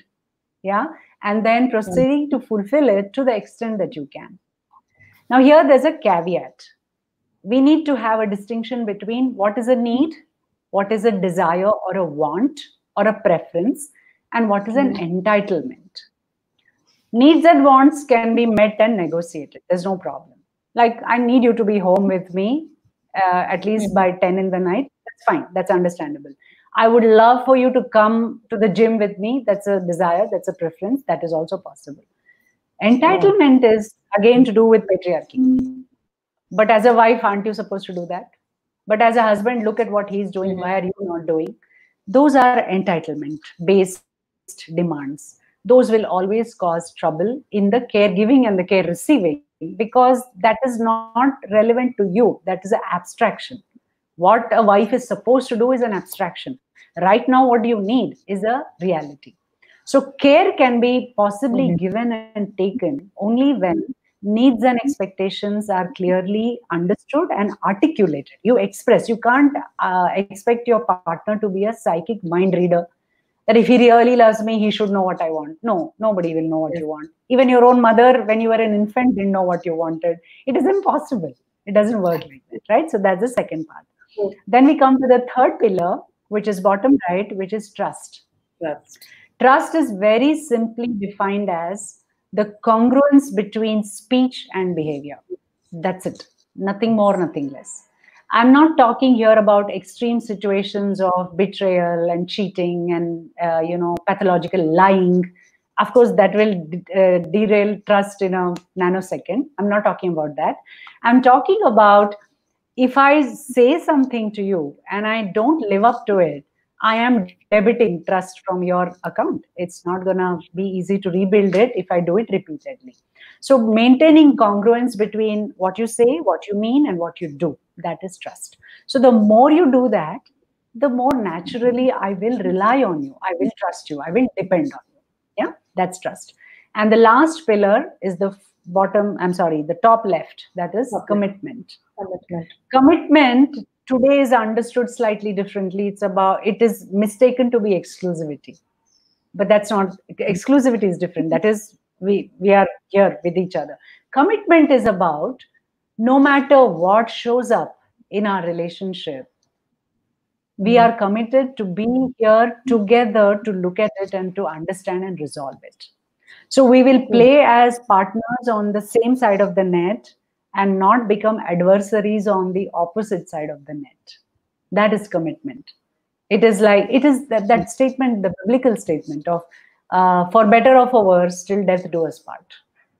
Yeah, and then proceeding to fulfill it to the extent that you can. Now here there's a caveat. We need to have a distinction between what is a need, what is a desire or a want or a preference, and what is an entitlement. Needs and wants can be met and negotiated. There's no problem. Like, I need you to be home with me at least by 10 in the night. That's fine. That's understandable. I would love for you to come to the gym with me. That's a desire. That's a preference. That is also possible. Entitlement is, again, to do with patriarchy. But as a wife, aren't you supposed to do that? But as a husband, look at what he's doing. Why are you not doing? Those are entitlement-based demands. Those will always cause trouble in the caregiving and the care receiving, because that is not relevant to you. That is an abstraction. What a wife is supposed to do is an abstraction. Right now, what you need is a reality. So care can be possibly given and taken only when needs and expectations are clearly understood and articulated. You express. You can't expect your partner to be a psychic mind reader, that if he really loves me, he should know what I want. No, nobody will know what you want. Even your own mother, when you were an infant, didn't know what you wanted. It is impossible. It doesn't work like that, right? So that's the second part. Then we come to the third pillar, which is bottom right, which is trust. Trust is very simply defined as the congruence between speech and behavior. That's it. Nothing more, nothing less. I'm not talking here about extreme situations of betrayal and cheating and pathological lying. Of course, that will derail trust in a nanosecond. I'm not talking about that. I'm talking about if I say something to you and I don't live up to it, I am debiting trust from your account. It's not going to be easy to rebuild it if I do it repeatedly. So maintaining congruence between what you say, what you mean, and what you do, that is trust. So the more you do that, the more naturally I will rely on you. I will trust you. I will depend on you. Yeah, that's trust. And the last pillar is the top left, that is commitment. Commitment today is understood slightly differently. It is mistaken to be exclusivity, but that's not. Exclusivity is different. That is, we are here with each other. Commitment is about no matter what shows up in our relationship, we are committed to being here together to look at it and to understand and resolve it. So we will play as partners on the same side of the net and not become adversaries on the opposite side of the net. That is commitment. It is that statement, the biblical statement of for better or for worse, till death do us part.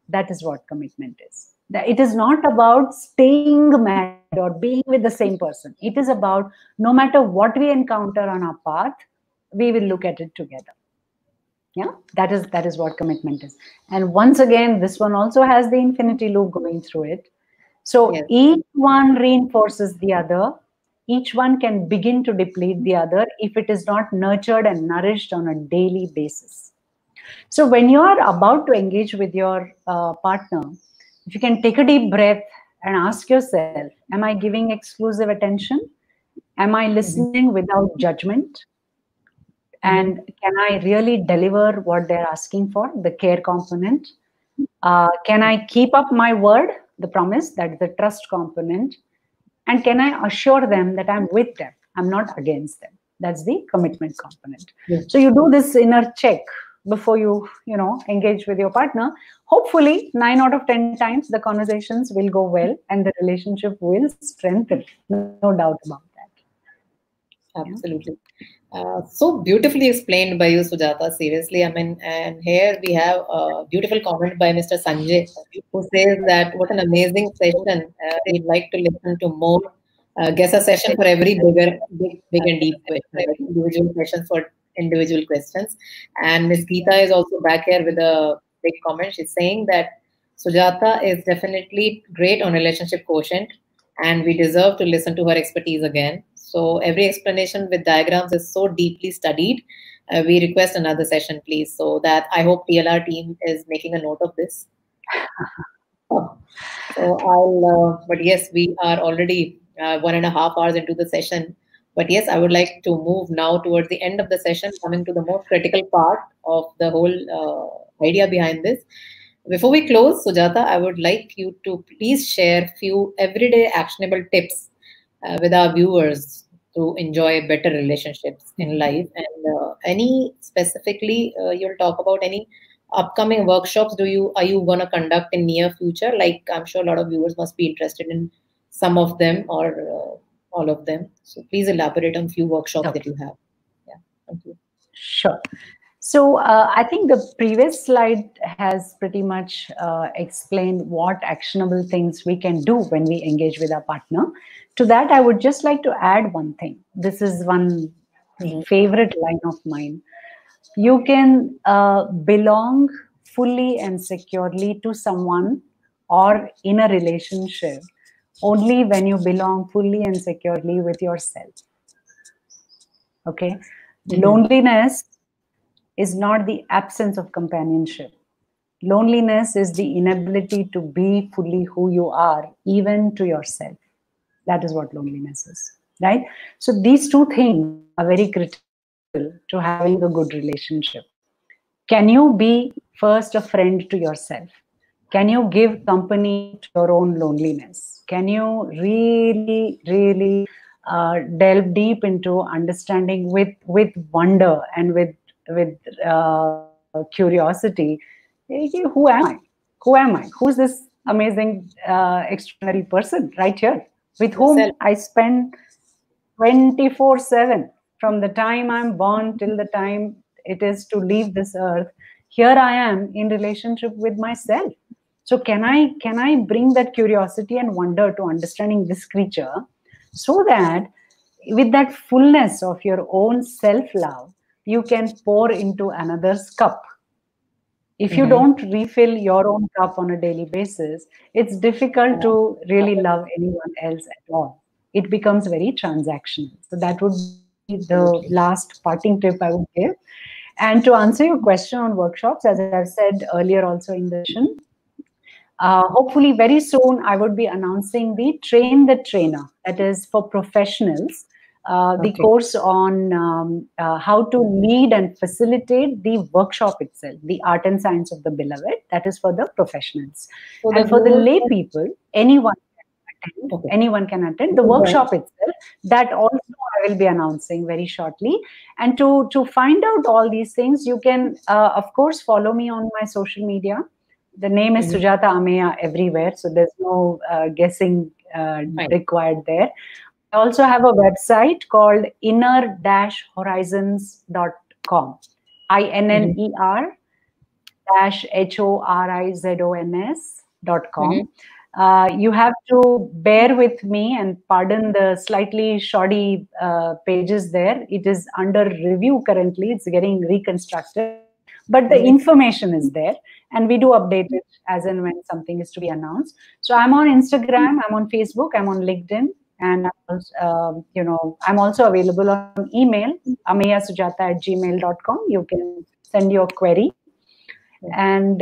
That is what commitment is. It is not about staying mad or being with the same person. It is about no matter what we encounter on our path, we will look at it together. Yeah, that is what commitment is. And once again, this one also has the infinity loop going through it. So yes, each one reinforces the other. Each one can begin to deplete the other if it is not nurtured and nourished on a daily basis. So when you are about to engage with your partner, if you can take a deep breath and ask yourself, am I giving exclusive attention? Am I listening without judgment? And can I really deliver what they're asking for, the care component? Can I keep up my word, the promise, that's the trust component? And can I assure them that I'm with them, I'm not against them? That's the commitment component. Yes. So you do this inner check before you engage with your partner. Hopefully 9 out of 10 times the conversations will go well and the relationship will strengthen. No doubt about that. Absolutely. So beautifully explained by you, Sujata. Seriously, I mean, and here we have a beautiful comment by Mr. Sanjay, who says that what an amazing session. We'd like to listen to more. Guess a session for every big and deep question, like individual questions for individual questions. And Ms. Geeta is also back here with a big comment. She's saying that Sujata is definitely great on relationship quotient, and we deserve to listen to her expertise again. So every explanation with diagrams is so deeply studied. We request another session, please, so that I hope TLR team is making a note of this. But yes, we are already 1.5 hours into the session. But yes, I would like to move now towards the end of the session, coming to the most critical part of the whole idea behind this. Before we close, Sujata, I would like you to please share few everyday actionable tips with our viewers to enjoy better relationships in life. And any specifically, you'll talk about any upcoming workshops are you going to conduct in near future? Like, I'm sure a lot of viewers must be interested in some of them or all of them. So please elaborate on few workshops that you have. Yeah, thank you. Sure. So I think the previous slide has pretty much explained what actionable things we can do when we engage with our partner. To that, I would just like to add one thing. This is one favorite line of mine. You can belong fully and securely to someone or in a relationship only when you belong fully and securely with yourself. Okay? Loneliness is not the absence of companionship. Loneliness is the inability to be fully who you are, even to yourself. That is what loneliness is, right? So these two things are very critical to having a good relationship. Can you be first a friend to yourself? Can you give company to your own loneliness? Can you really delve deep into understanding with wonder and with curiosity. Who am I? Who am I? Who's this amazing, extraordinary person right here with whom I spend 24/7 from the time I'm born till the time it is to leave this earth? Here I am in relationship with myself. So can I bring that curiosity and wonder to understanding this creature, so that with that fullness of your own self-love, you can pour into another's cup. If you don't refill your own cup on a daily basis, it's difficult to really love anyone else at all. It becomes very transactional. So that would be the last parting tip I would give. And to answer your question on workshops, as I've said earlier also in the session, hopefully very soon I would be announcing the Train the Trainer, that is for professionals, the course on how to lead and facilitate the workshop itself, the art and science of the beloved. That is for the professionals. And for the lay people, anyone can attend. Anyone can attend the workshop itself. That also I will be announcing very shortly. And to find out all these things, you can of course follow me on my social media. The name is Sujata Ameya everywhere, so there's no guessing required there. I also have a website called inner-horizons.com, INNER-HORIZONS.com. You have to bear with me and pardon the slightly shoddy pages there. It is under review currently. It's getting reconstructed. But the information is there, and we do update it as and when something is to be announced. So I'm on Instagram, I'm on Facebook, I'm on LinkedIn, and I'm also available on email, ameyasujata@gmail.com. You can send your query, and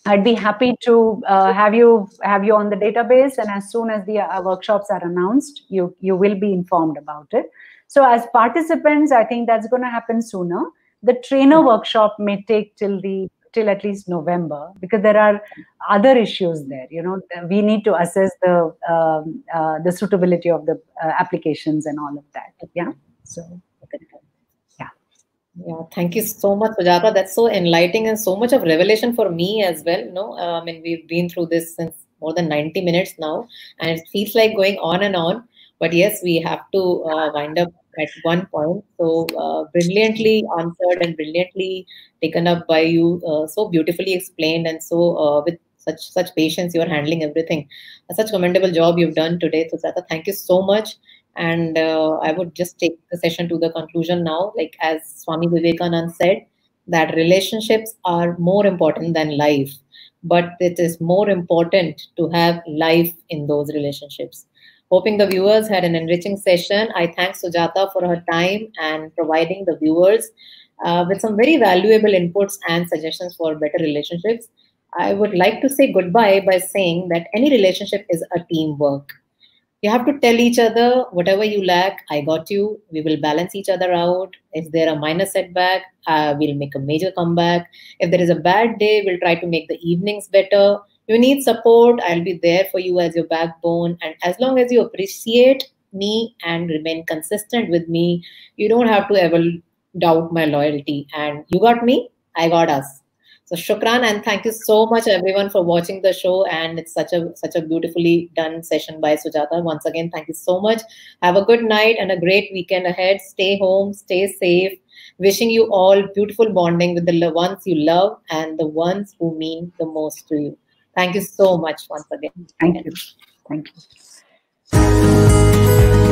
I'd be happy to have you on the database. And as soon as the workshops are announced, you will be informed about it. So as participants, I think that's going to happen sooner. The trainer workshop may take till at least November, because there are other issues there. We need to assess the suitability of the applications and all of that. Yeah. So, yeah. Thank you so much, Sujata. That's so enlightening and so much of revelation for me as well. I mean, we've been through this since more than 90 minutes now, and it feels like going on and on. But yes, we have to wind up at one point. So brilliantly answered and brilliantly taken up by you, so beautifully explained, and so with such patience you are handling everything. Such commendable job you've done today, Sujata. Thank you so much. And I would just take the session to the conclusion now. Like as Swami Vivekananda said, that relationships are more important than life, but it is more important to have life in those relationships. Hoping the viewers had an enriching session. I thank Sujata for her time and providing the viewers with some very valuable inputs and suggestions for better relationships. I would like to say goodbye by saying that any relationship is a teamwork. You have to tell each other, whatever you lack, I got you. We will balance each other out. If there are minor setback, we'll make a major comeback. If there is a bad day, we'll try to make the evenings better. You need support, I'll be there for you as your backbone. And as long as you appreciate me and remain consistent with me, you don't have to ever doubt my loyalty. And you got me, I got us. So shukran, and thank you so much everyone for watching the show. And it's such a beautifully done session by Sujata. Once again, thank you so much. Have a good night and a great weekend ahead. Stay home, stay safe. Wishing you all beautiful bonding with the ones you love and the ones who mean the most to you. Thank you so much once again. Thank you. Thank you.